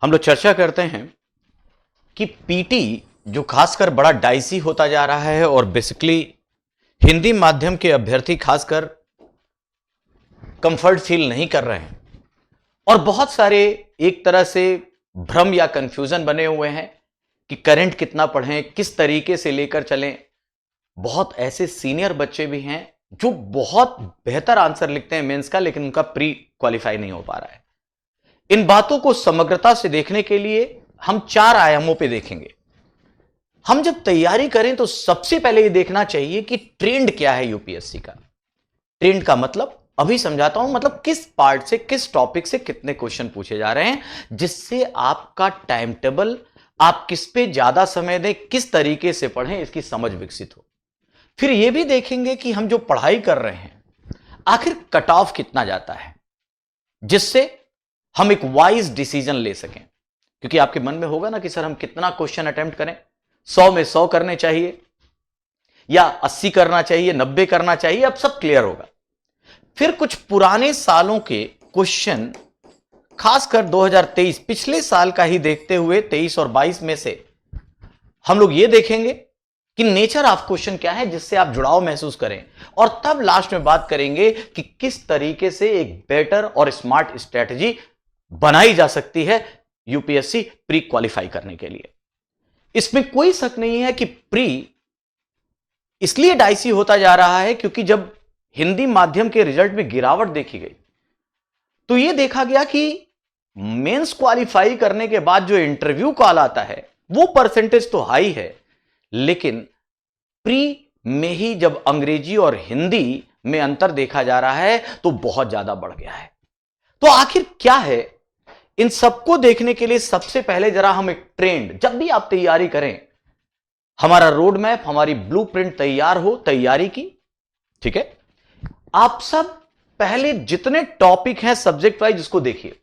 हम लोग चर्चा करते हैं कि पीटी जो खासकर बड़ा डाइसी होता जा रहा है और बेसिकली हिंदी माध्यम के अभ्यर्थी खासकर कंफर्ट फील नहीं कर रहे हैं और बहुत सारे एक तरह से भ्रम या कंफ्यूजन बने हुए हैं कि करंट कितना पढ़ें, किस तरीके से लेकर चलें। बहुत ऐसे सीनियर बच्चे भी हैं जो बहुत बेहतर आंसर लिखते हैं मेंस का, लेकिन उनका प्री क्वालिफाई नहीं हो पा रहा है। इन बातों को समग्रता से देखने के लिए हम 4 आयामों पे देखेंगे। हम जब तैयारी करें तो सबसे पहले ये देखना चाहिए कि ट्रेंड क्या है यूपीएससी का। ट्रेंड का मतलब अभी समझाता हूं, मतलब किस पार्ट से, किस टॉपिक से कितने क्वेश्चन पूछे जा रहे हैं, जिससे आपका टाइम टेबल, आप किस पे ज्यादा समय दें, किस तरीके से पढ़ें, इसकी समझ विकसित हो। फिर यह भी देखेंगे कि हम जो पढ़ाई कर रहे हैं आखिर कट ऑफ कितना जाता है, जिससे हम एक वाइज डिसीजन ले सकें। क्योंकि आपके मन में होगा ना कि सर हम कितना क्वेश्चन अटेम्प्ट करें, 100 में 100 करने चाहिए या 80 करना चाहिए, 90 करना चाहिए, अब सब क्लियर होगा। फिर कुछ पुराने सालों के क्वेश्चन, खासकर 2023 पिछले साल का ही देखते हुए 23 और 22 में से हम लोग ये देखेंगे कि नेचर ऑफ क्वेश्चन क्या है, जिससे आप जुड़ाव महसूस करें। और तब लास्ट में बात करेंगे कि किस तरीके से एक बेटर और स्मार्ट स्ट्रेटजी बनाई जा सकती है यूपीएससी प्री क्वालिफाई करने के लिए। इसमें कोई शक नहीं है कि प्री इसलिए डाइसी होता जा रहा है क्योंकि जब हिंदी माध्यम के रिजल्ट में गिरावट देखी गई तो यह देखा गया कि मेंस क्वालिफाई करने के बाद जो इंटरव्यू कॉल आता है वो परसेंटेज तो हाई है, लेकिन प्री में ही जब अंग्रेजी और हिंदी में अंतर देखा जा रहा है तो बहुत ज्यादा बढ़ गया है। तो आखिर क्या है, इन सबको देखने के लिए सबसे पहले जरा हम एक ट्रेंड, जब भी आप तैयारी करें, हमारा रोड मैप, हमारी ब्लूप्रिंट तैयार हो तैयारी की, ठीक है। आप सब पहले जितने टॉपिक हैं सब्जेक्ट वाइज उसको देखिए।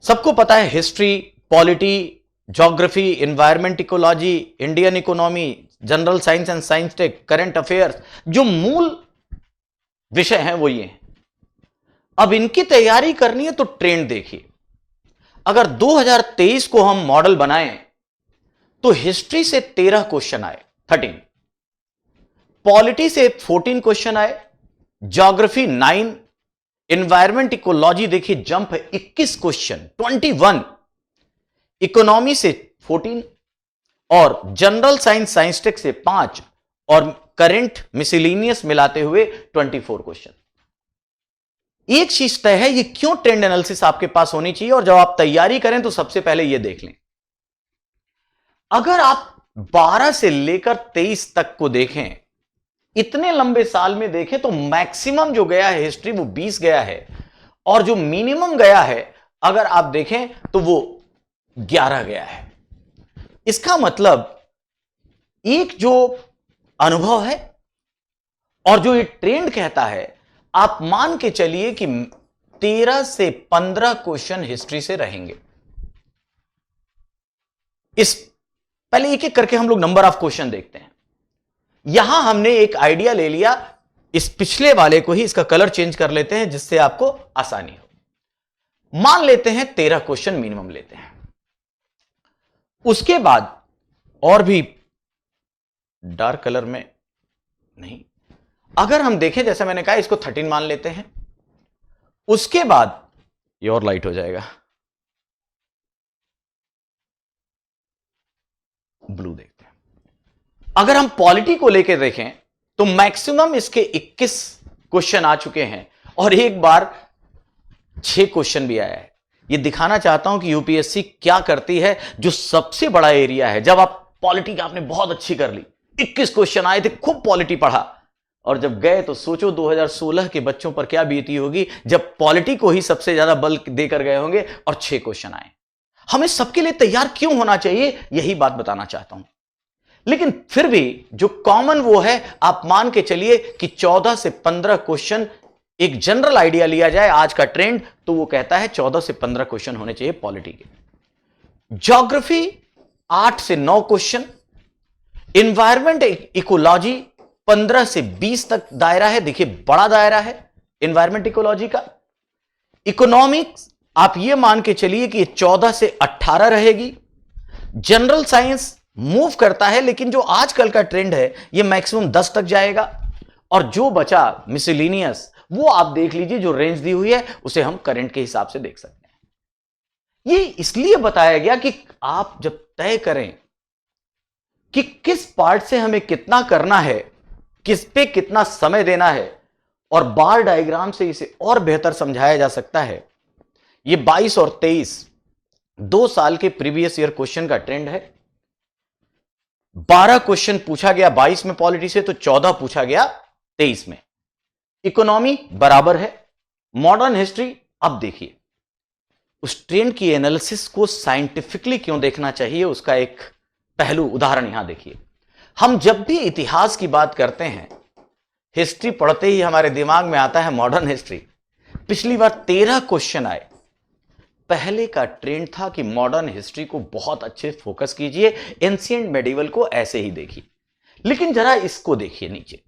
सबको पता है history, polity, geography, environment ecology, Indian economy, general science and science tech, current affairs, जो मूल विषय हैं वो ये हैं। अब इनकी तैयारी करनी है तो ट्रेंड देखिए। अगर 2023 को हम मॉडल बनाएं तो हिस्ट्री से 13 क्वेश्चन आए, 13, पॉलिटी से 14 क्वेश्चन आए, ज्योग्राफी 9, एनवायरमेंट इकोलॉजी देखिए जंप है 21 क्वेश्चन 21, इकोनॉमी से 14 और जनरल साइंस साइंस टेक से 5 और करंट मिसलेनियस मिलाते हुए 24 क्वेश्चन। एक चीज तय है, ये क्यों ट्रेंड एनालिसिस आपके पास होनी चाहिए, और जब आप तैयारी करें तो सबसे पहले ये देख लें। अगर आप 12 से लेकर 23 तक को देखें, इतने लंबे साल में देखें, तो मैक्सिमम जो गया है हिस्ट्री वो 20 गया है और जो मिनिमम गया है अगर आप देखें तो वो 11 गया है। इसका मतलब एक जो अनुभव है और जो ये ट्रेंड कहता है, आप मान के चलिए कि 13 से 15 क्वेश्चन हिस्ट्री से रहेंगे। इस पहले एक एक करके हम लोग नंबर ऑफ क्वेश्चन देखते हैं। यहां हमने एक आइडिया ले लिया, इस पिछले वाले को ही इसका कलर चेंज कर लेते हैं जिससे आपको आसानी हो। मान लेते हैं 13 क्वेश्चन मिनिमम लेते हैं। उसके बाद और भी डार्क कलर में नहीं, अगर हम देखें, जैसे मैंने कहा, इसको 13 मान लेते हैं। उसके बाद ये और लाइट हो जाएगा, ब्लू देखते हैं। अगर हम पॉलिटी को लेकर देखें तो मैक्सिमम इसके 21 क्वेश्चन आ चुके हैं और एक बार 6 क्वेश्चन भी आया है। यह दिखाना चाहता हूं कि यूपीएससी क्या करती है। जो सबसे बड़ा एरिया है, जब आप पॉलिटी आपने बहुत अच्छी कर ली, 21 क्वेश्चन आए थे, खूब पॉलिटी पढ़ा, और जब गए तो सोचो 2016 के बच्चों पर क्या बीती होगी जब पॉलिटी को ही सबसे ज्यादा बल देकर गए होंगे और 6 क्वेश्चन आए। हमें सबके लिए तैयार क्यों होना चाहिए, यही बात बताना चाहता हूं। लेकिन फिर भी जो कॉमन वो है, आप मान के चलिए कि 14 से 15 क्वेश्चन, एक जनरल आइडिया लिया जाए आज का ट्रेंड तो वो कहता है 14 से 15 क्वेश्चन होने चाहिए पॉलिटी के। ज्योग्राफी 8 से 9 क्वेश्चन, एनवायरमेंट इकोलॉजी 15 से 20 तक दायरा है। देखिए बड़ा दायरा है एनवायरमेंट इकोलॉजी का। इकोनॉमिक्स आप ये मान के चलिए कि 14 से 18 रहेगी। जनरल साइंस मूव करता है, लेकिन जो आजकल का ट्रेंड है ये मैक्सिमम 10 तक जाएगा, और जो बचा मिसलिनियस वो आप देख लीजिए, जो रेंज दी हुई है उसे हम करंट के हिसाब से देख सकते हैं। ये इसलिए बताया गया कि आप जब तय करें कि किस पार्ट से हमें कितना करना है, किस पे कितना समय देना है, और बार डायग्राम से इसे और बेहतर समझाया जा सकता है। ये 22 और 23 2 साल के प्रीवियस ईयर क्वेश्चन का ट्रेंड है। 12 क्वेश्चन पूछा गया 22 में पॉलिटी से, तो 14 पूछा गया 23 में। इकोनॉमी बराबर है। मॉडर्न हिस्ट्री, अब देखिए उस ट्रेंड की एनालिसिस को साइंटिफिकली क्यों देखना चाहिए, उसका एक पहलू उदाहरण यहां देखिए। हम जब भी इतिहास की बात करते हैं, हिस्ट्री पढ़ते ही हमारे दिमाग में आता है मॉडर्न हिस्ट्री। पिछली बार 13 क्वेश्चन आए। पहले का ट्रेंड था कि मॉडर्न हिस्ट्री को बहुत अच्छे फोकस कीजिए, एंशिएंट मेडिवल को ऐसे ही देखिए। लेकिन जरा इसको देखिए नीचे,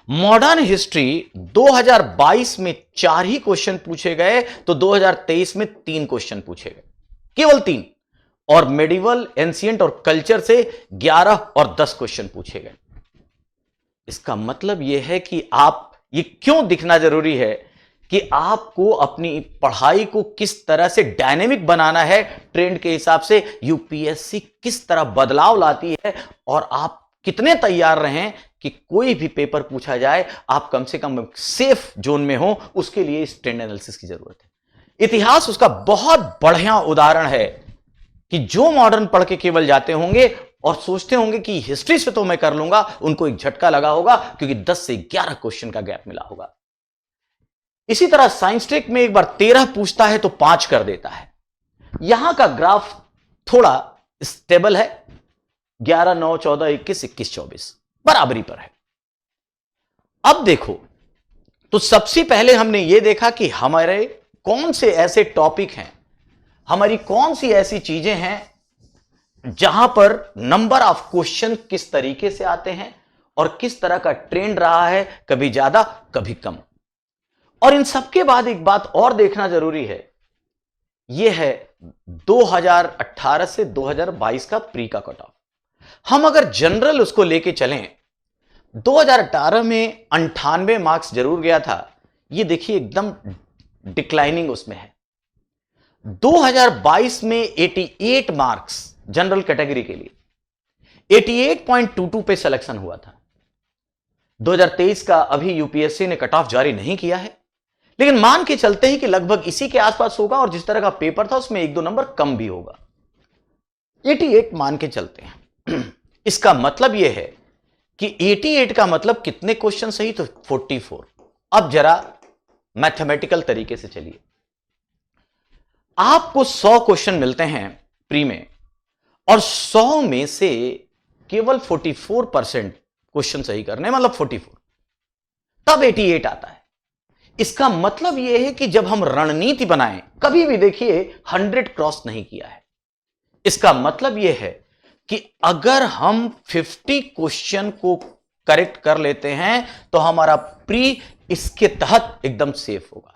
मॉडर्न हिस्ट्री 2022 में 4 ही क्वेश्चन पूछे गए, तो 2023 में 3 क्वेश्चन पूछे गए, केवल 3। और मेडिवल, एंशिएंट और कल्चर से 11 और 10 क्वेश्चन पूछे गए। इसका मतलब यह है कि आप, ये क्यों दिखना जरूरी है कि आपको अपनी पढ़ाई को किस तरह से डायनेमिक बनाना है, ट्रेंड के हिसाब से यूपीएससी किस तरह बदलाव लाती है, और आप कितने तैयार रहें कि कोई भी पेपर पूछा जाए आप कम से कम सेफ जोन में हो। उसके लिए इस ट्रेंड एनालिसिस की जरूरत है। इतिहास उसका बहुत बढ़िया उदाहरण है कि जो मॉडर्न पढ़ के केवल जाते होंगे और सोचते होंगे कि हिस्ट्री से तो मैं कर लूंगा, उनको एक झटका लगा होगा, क्योंकि 10 से 11 क्वेश्चन का गैप मिला होगा। इसी तरह साइंस टेक में एक बार 13 पूछता है तो 5 कर देता है। यहां का ग्राफ थोड़ा स्टेबल है, 11, 9, 14, 21, 21, 24 बराबरी पर है। अब देखो, तो सबसे पहले हमने यह देखा कि हमारे कौन से ऐसे टॉपिक हैं, हमारी कौन सी ऐसी चीजें हैं जहां पर नंबर ऑफ क्वेश्चन किस तरीके से आते हैं और किस तरह का ट्रेंड रहा है, कभी ज्यादा कभी कम। और इन सबके बाद एक बात और देखना जरूरी है, यह है 2018 से 2022 का प्री का कट ऑफ। हम अगर जनरल उसको लेके चलें, 2018 में 98 मार्क्स जरूर गया था, ये देखिए एकदम डिक्लाइनिंग उसमें है। 2022 में 88 मार्क्स जनरल कैटेगरी के लिए, 88.22 पे सिलेक्शन हुआ था। 2023 का अभी यूपीएससी ने कट ऑफ जारी नहीं किया है, लेकिन मान के चलते ही कि लगभग इसी के आसपास होगा, और जिस तरह का पेपर था उसमें 1-2 नंबर कम भी होगा। 88 मान के चलते हैं। इसका मतलब यह है कि 88 का मतलब कितने क्वेश्चन सही, तो 44। अब जरा मैथमेटिकल तरीके से चलिए, आपको 100 क्वेश्चन मिलते हैं प्री में, और 100 में से केवल 44% क्वेश्चन सही करने, मतलब 44, तब 88 आता है। इसका मतलब यह है कि जब हम रणनीति बनाएं, कभी भी देखिए 100 क्रॉस नहीं किया है। इसका मतलब यह है कि अगर हम 50 क्वेश्चन को करेक्ट कर लेते हैं तो हमारा प्री इसके तहत एकदम सेफ होगा।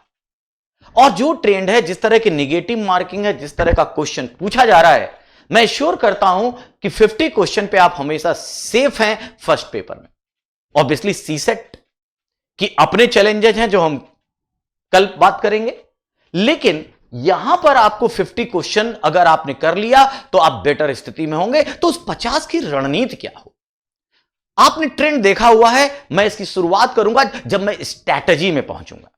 और जो ट्रेंड है, जिस तरह की निगेटिव मार्किंग है, जिस तरह का क्वेश्चन पूछा जा रहा है, मैं श्योर करता हूं कि 50 क्वेश्चन पे आप हमेशा सेफ हैं फर्स्ट पेपर में। ऑब्वियसली सीसेट की अपने चैलेंजेस हैं जो हम कल बात करेंगे, लेकिन यहां पर आपको 50 क्वेश्चन अगर आपने कर लिया तो आप बेटर स्थिति में होंगे। तो उस 50 की रणनीति क्या हो, आपने ट्रेंड देखा हुआ है। मैं इसकी शुरुआत करूंगा जब मैं स्ट्रैटेजी में पहुंचूंगा।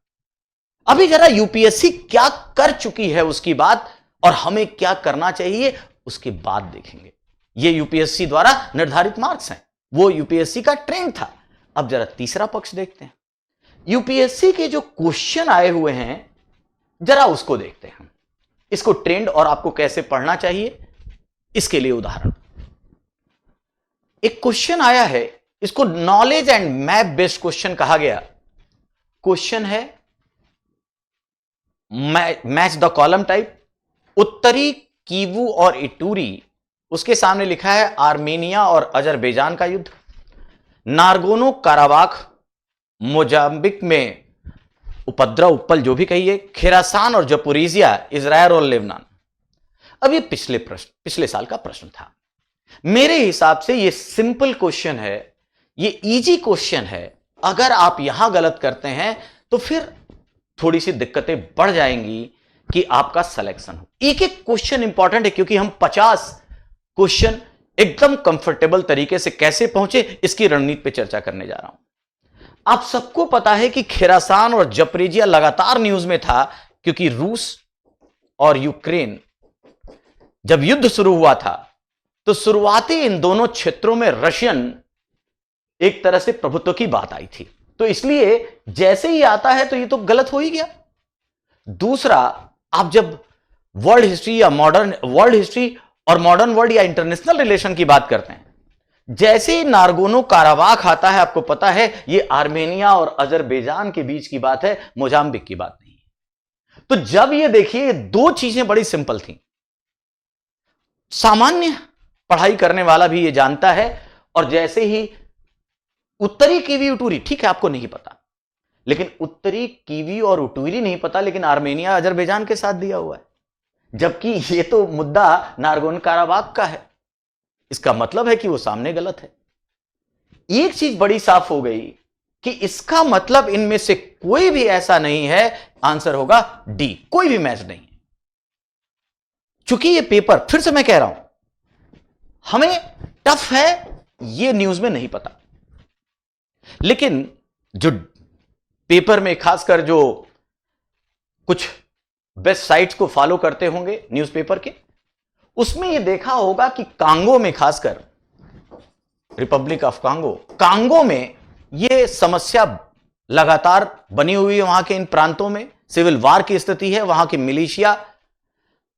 अभी जरा यूपीएससी क्या कर चुकी है उसकी बात, और हमें क्या करना चाहिए उसके बाद देखेंगे। ये यूपीएससी द्वारा निर्धारित मार्क्स हैं, वो यूपीएससी का ट्रेंड था। अब जरा तीसरा पक्ष देखते हैं, यूपीएससी के जो क्वेश्चन आए हुए हैं जरा उसको देखते हैं, इसको ट्रेंड और आपको कैसे पढ़ना चाहिए इसके लिए उदाहरण। एक क्वेश्चन आया है, इसको knowledge and map based question कहा गया। क्वेश्चन है मैच द कॉलम टाइप, उत्तरी कीवू और इटूरी, उसके सामने लिखा है आर्मेनिया और अजरबैजान का युद्ध, नारगोनो काराबाख मोजाम्बिक में उपद्रव, उपल जो भी कहिए, खेरासान और जपोरिजिया इजराइल और लेबनान। अब ये पिछले साल का प्रश्न था। मेरे हिसाब से ये सिंपल क्वेश्चन है, ये इजी क्वेश्चन है। अगर आप यहां गलत करते हैं तो फिर थोड़ी सी दिक्कतें बढ़ जाएंगी कि आपका सिलेक्शन हो। एक एक क्वेश्चन इंपॉर्टेंट है, क्योंकि हम 50 क्वेश्चन एकदम कंफर्टेबल तरीके से कैसे पहुंचे इसकी रणनीति पे चर्चा करने जा रहा हूं। आप सबको पता है कि खेरासान और जपरीजिया लगातार न्यूज में था, क्योंकि रूस और यूक्रेन जब युद्ध शुरू हुआ था तो शुरुआती इन दोनों क्षेत्रों में रशियन एक तरह से प्रभुत्व की बात आई थी, तो इसलिए जैसे ही आता है तो ये तो गलत हो ही गया। दूसरा, आप जब वर्ल्ड हिस्ट्री या वर्ल्ड हिस्ट्री और मॉडर्न वर्ल्ड या इंटरनेशनल रिलेशन की बात करते हैं, जैसे ही नारगोनो काराबाख आता है, आपको पता है ये आर्मेनिया और अजरबैजान के बीच की बात है, मोजाम्बिक की बात नहीं है। तो जब ये देखिए, दो चीजें बड़ी सिंपल थी, सामान्य पढ़ाई करने वाला भी ये जानता है। और जैसे ही उत्तरी कीवी उटूरी, ठीक है आपको नहीं पता, लेकिन उत्तरी कीवी और उटूरी नहीं पता, लेकिन आर्मेनिया अजरबैजान के साथ दिया हुआ है, जबकि ये तो मुद्दा नारगोन काराबाख का है। इसका मतलब है कि वो सामने गलत है। एक चीज बड़ी साफ हो गई कि इसका मतलब इनमें से कोई भी ऐसा नहीं है, आंसर होगा डी, कोई भी मैच नहीं है। चूंकि ये पेपर, फिर से मैं कह रहा हूं, हमें टफ है, ये न्यूज में नहीं पता, लेकिन जो पेपर में खासकर जो कुछ बेस्ट साइट्स को फॉलो करते होंगे न्यूज़पेपर के, उसमें यह देखा होगा कि कांगो में, खासकर रिपब्लिक ऑफ कांगो में यह समस्या लगातार बनी हुई है। वहां के इन प्रांतों में सिविल वार की स्थिति है, वहां की मिलिशिया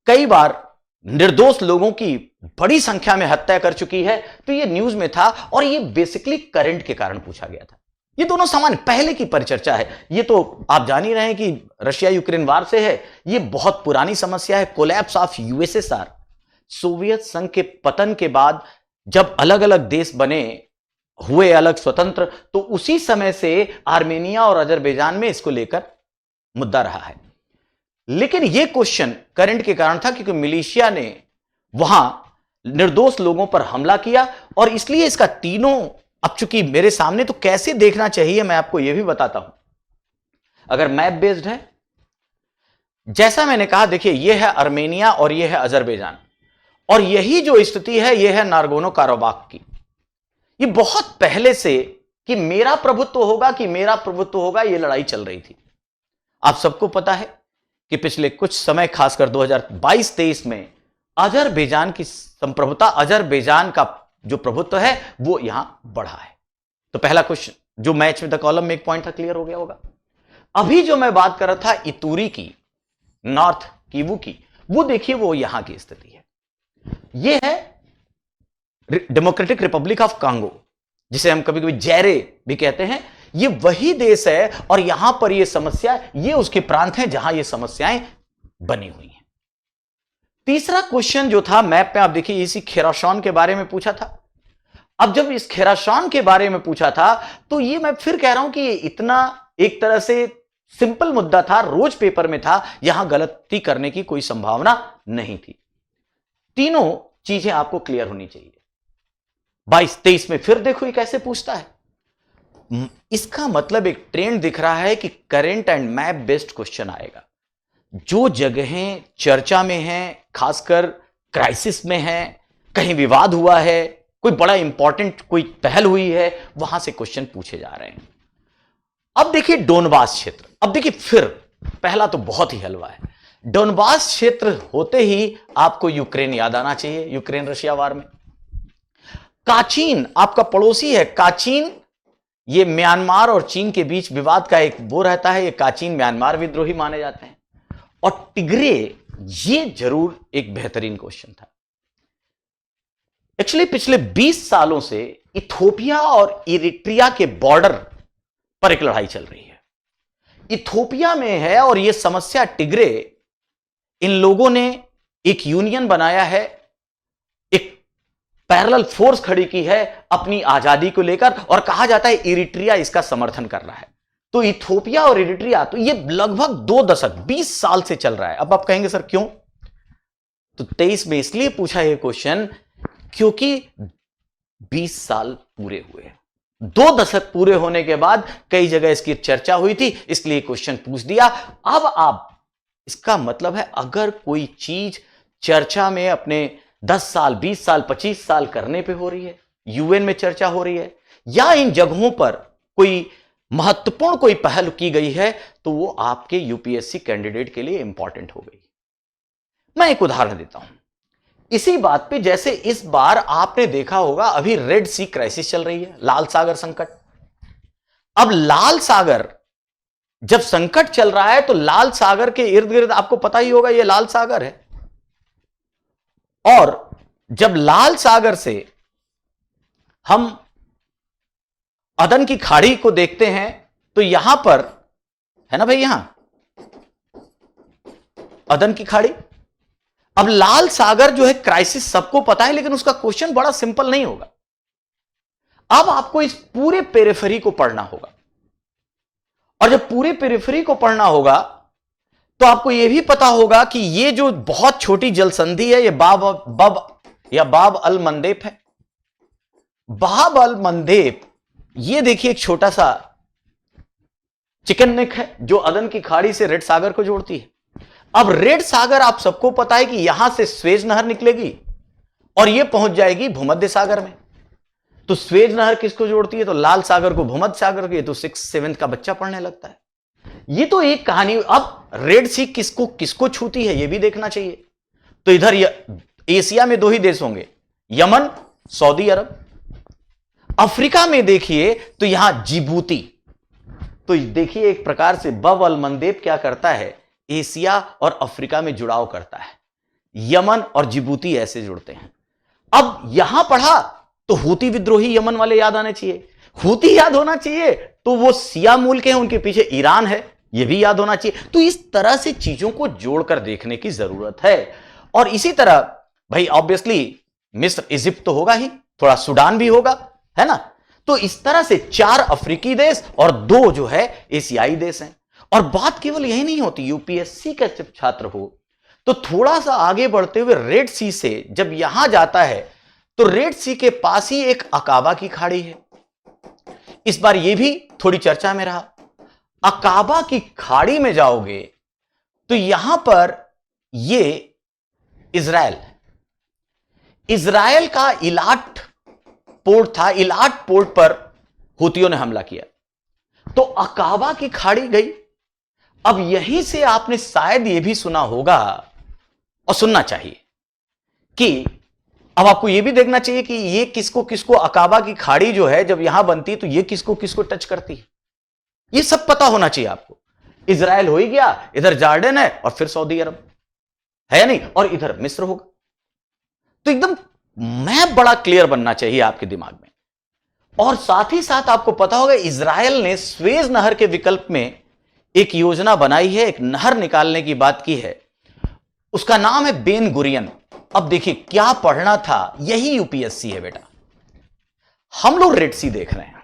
कई बार निर्दोष लोगों की बड़ी संख्या में हत्या कर चुकी है। तो यह न्यूज में था और यह बेसिकली करंट के कारण पूछा गया था। ये दोनों सामान्य पहले की परिचर्चा है, ये तो आप जान ही रहे हैं कि रशिया यूक्रेन वार से है, ये बहुत पुरानी समस्या है। कोलैप्स ऑफ यूएसएसआर, सोवियत संघ के पतन के बाद जब अलग अलग देश बने हुए, अलग स्वतंत्र, तो उसी समय से आर्मेनिया और अजरबैजान में इसको लेकर मुद्दा रहा है। लेकिन यह क्वेश्चन करंट के कारण था, क्योंकि मिलिशिया ने वहां निर्दोष लोगों पर हमला किया, और इसलिए इसका तीनों, अब चूंकि मेरे सामने, तो कैसे देखना चाहिए मैं आपको यह भी बताता हूं। अगर मैप बेस्ड है, जैसा मैंने कहा, देखिए यह है आर्मेनिया और यह है अजरबैजान, और यही जो स्थिति है यह है नारगोनो काराबाख की। ये बहुत पहले से कि मेरा प्रभुत्व होगा, कि मेरा प्रभुत्व होगा, यह लड़ाई चल रही थी। आप सबको पता है कि पिछले कुछ समय, खासकर 2022-23 में अजरबैजान की संप्रभुता, अजरबैजान का जो प्रभुत्व है वो यहां बढ़ा है। तो पहला क्वेश्चन जो मैच में द कॉलम में एक पॉइंट था, क्लियर हो गया होगा। अभी जो मैं बात कर रहा था इतूरी की, नॉर्थ कीवू की, वो देखिए वो यहां की स्थिति है। ये है डेमोक्रेटिक रिपब्लिक ऑफ कांगो, जिसे हम कभी कभी जैरे भी कहते हैं। ये वही देश है, और यहां पर ये समस्या, ये उसके प्रांत हैं जहां ये समस्याएं बनी हुई हैं। तीसरा क्वेश्चन जो था मैप में, आप देखिए इसी खेरासान के बारे में पूछा था। अब जब इस खेरासान के बारे में पूछा था, तो ये मैं फिर कह रहा हूं कि ये इतना एक तरह से सिंपल मुद्दा था, रोज पेपर में था, यहां गलती करने की कोई संभावना नहीं थी। तीनों चीजें आपको क्लियर होनी चाहिए। 22-23 में फिर देखो ये कैसे पूछता है। इसका मतलब एक ट्रेंड दिख रहा है कि current and map based question आएगा। जो जगहें चर्चा में हैं, खासकर क्राइसिस में हैं, कहीं विवाद हुआ है, कोई बड़ा इंपॉर्टेंट कोई पहल हुई है, वहां से क्वेश्चन पूछे जा रहे हैं। अब देखिए डोनबास क्षेत्र, अब देखिए फिर पहला तो बहुत ही हलवा है। डोनबास क्षेत्र होते ही आपको यूक्रेन याद आना चाहिए, यूक्रेन रशिया वार में। काचीन आपका पड़ोसी है, काचीन ये म्यांमार और चीन के बीच विवाद का एक वो रहता है, ये काचीन म्यांमार विद्रोही माने जाते हैं। और टिग्रे, ये जरूर एक बेहतरीन क्वेश्चन था। एक्चुअली पिछले 20 सालों से इथोपिया और इरिट्रिया के बॉर्डर पर एक लड़ाई चल रही है, इथोपिया में है, और यह समस्या टिग्रे, इन लोगों ने एक यूनियन बनाया है, एक पैरेलल फोर्स खड़ी की है अपनी आजादी को लेकर, और कहा जाता है इरिट्रिया इसका समर्थन कर रहा है। तो इथोपिया और इरिट्रिया, तो ये लगभग 2 दशक 20 साल से चल रहा है। अब आप कहेंगे सर क्यों? तो 23 में इसलिए पूछा ये क्वेश्चन क्योंकि 20 साल पूरे हुए, 2 दशक पूरे होने के बाद कई जगह इसकी चर्चा हुई थी, इसलिए क्वेश्चन पूछ दिया। अब आप, इसका मतलब है अगर कोई चीज चर्चा में अपने 10 साल 20 साल 25 साल करने पे हो रही है, यूएन में चर्चा हो रही है, या इन जगहों पर कोई महत्वपूर्ण कोई पहल की गई है, तो वो आपके यूपीएससी कैंडिडेट के लिए इंपॉर्टेंट हो गई। मैं एक उदाहरण देता हूं इसी बात पे। जैसे इस बार आपने देखा होगा अभी रेड सी क्राइसिस चल रही है, लाल सागर संकट। अब लाल सागर जब संकट चल रहा है तो लाल सागर के इर्द गिर्द आपको पता ही होगा ये लाल सागर है, और जब लाल सागर से हम अदन की खाड़ी को देखते हैं तो यहां पर है ना भाई, यहां अदन की खाड़ी। अब लाल सागर जो है क्राइसिस सबको पता है, लेकिन उसका क्वेश्चन बड़ा सिंपल नहीं होगा। अब आपको इस पूरे पेरिफेरी को पढ़ना होगा, और जब पूरे पेरिफेरी को पढ़ना होगा तो आपको यह भी पता होगा कि ये जो बहुत छोटी जलसंधि है ये बाब अल मंदेब है। बाब अल मंदेब, ये देखिए एक छोटा सा चिकन नेक है जो अदन की खाड़ी से रेड सागर को जोड़ती है। अब रेड सागर आप सबको पता है कि यहां से स्वेज नहर निकलेगी और यह पहुंच जाएगी भूमध्य सागर में। तो स्वेज नहर किसको जोड़ती है? तो लाल सागर को भूमध्य सागर के। तो 6th-7th का बच्चा पढ़ने लगता है। ये तो एक कहानी। अब रेड सी किसको किसको छूती है यह भी देखना चाहिए। तो इधर एशिया में 2 ही देश होंगे, यमन, सऊदी अरब। अफ्रीका में देखिए तो यहां जिबूती। तो देखिए एक प्रकार से बब अल मंदेब क्या करता है, एशिया और अफ्रीका में जुड़ाव करता है। यमन और जिबूती ऐसे जुड़ते हैं। अब यहां पढ़ा तो हूती विद्रोही यमन वाले याद आने चाहिए, हूती याद होना चाहिए, तो वो सिया मूल के हैं, उनके पीछे ईरान है, ये भी याद होना चाहिए। तो इस तरह से चीजों को जोड़कर देखने की जरूरत है। और इसी तरह भाई ऑब्वियसली मिस्र इजिप्ट तो होगा ही, थोड़ा सुडान भी होगा, है ना। तो इस तरह से 4 अफ्रीकी देश और 2 जो है एशियाई देश हैं। और बात केवल यही नहीं होती, यूपीएससी का जब छात्र हो तो थोड़ा सा आगे बढ़ते हुए रेड सी से जब यहां जाता है तो रेड सी के पास ही एक अकाबा की खाड़ी है। इस बार यह भी थोड़ी चर्चा में रहा। अकाबा की खाड़ी में जाओगे तो यहां पर यह इजराइल का इलाट पोर्ट था। इलाट पोर्ट पर हूतियों ने हमला किया, तो अकाबा की खाड़ी गई। अब यहीं से आपने शायद यह भी सुना होगा और सुनना चाहिए कि अब आपको यह भी देखना चाहिए कि यह किसको किसको, अकाबा की खाड़ी जो है जब यहां बनती है तो यह किसको किसको टच करती है, यह सब पता होना चाहिए आपको। इजराइल हो ही गया, इधर जॉर्डन है और फिर सऊदी अरब है नहीं, और इधर मिस्र होगा। तो एकदम मैप बड़ा क्लियर बनना चाहिए आपके दिमाग में। और साथ ही साथ आपको पता होगा इजराइल ने स्वेज नहर के विकल्प में एक योजना बनाई है, एक नहर निकालने की बात की है, उसका नाम है बेन गुरियन। अब देखिए क्या पढ़ना था, यही यूपीएससी है बेटा। हम लोग रेड सी देख रहे हैं,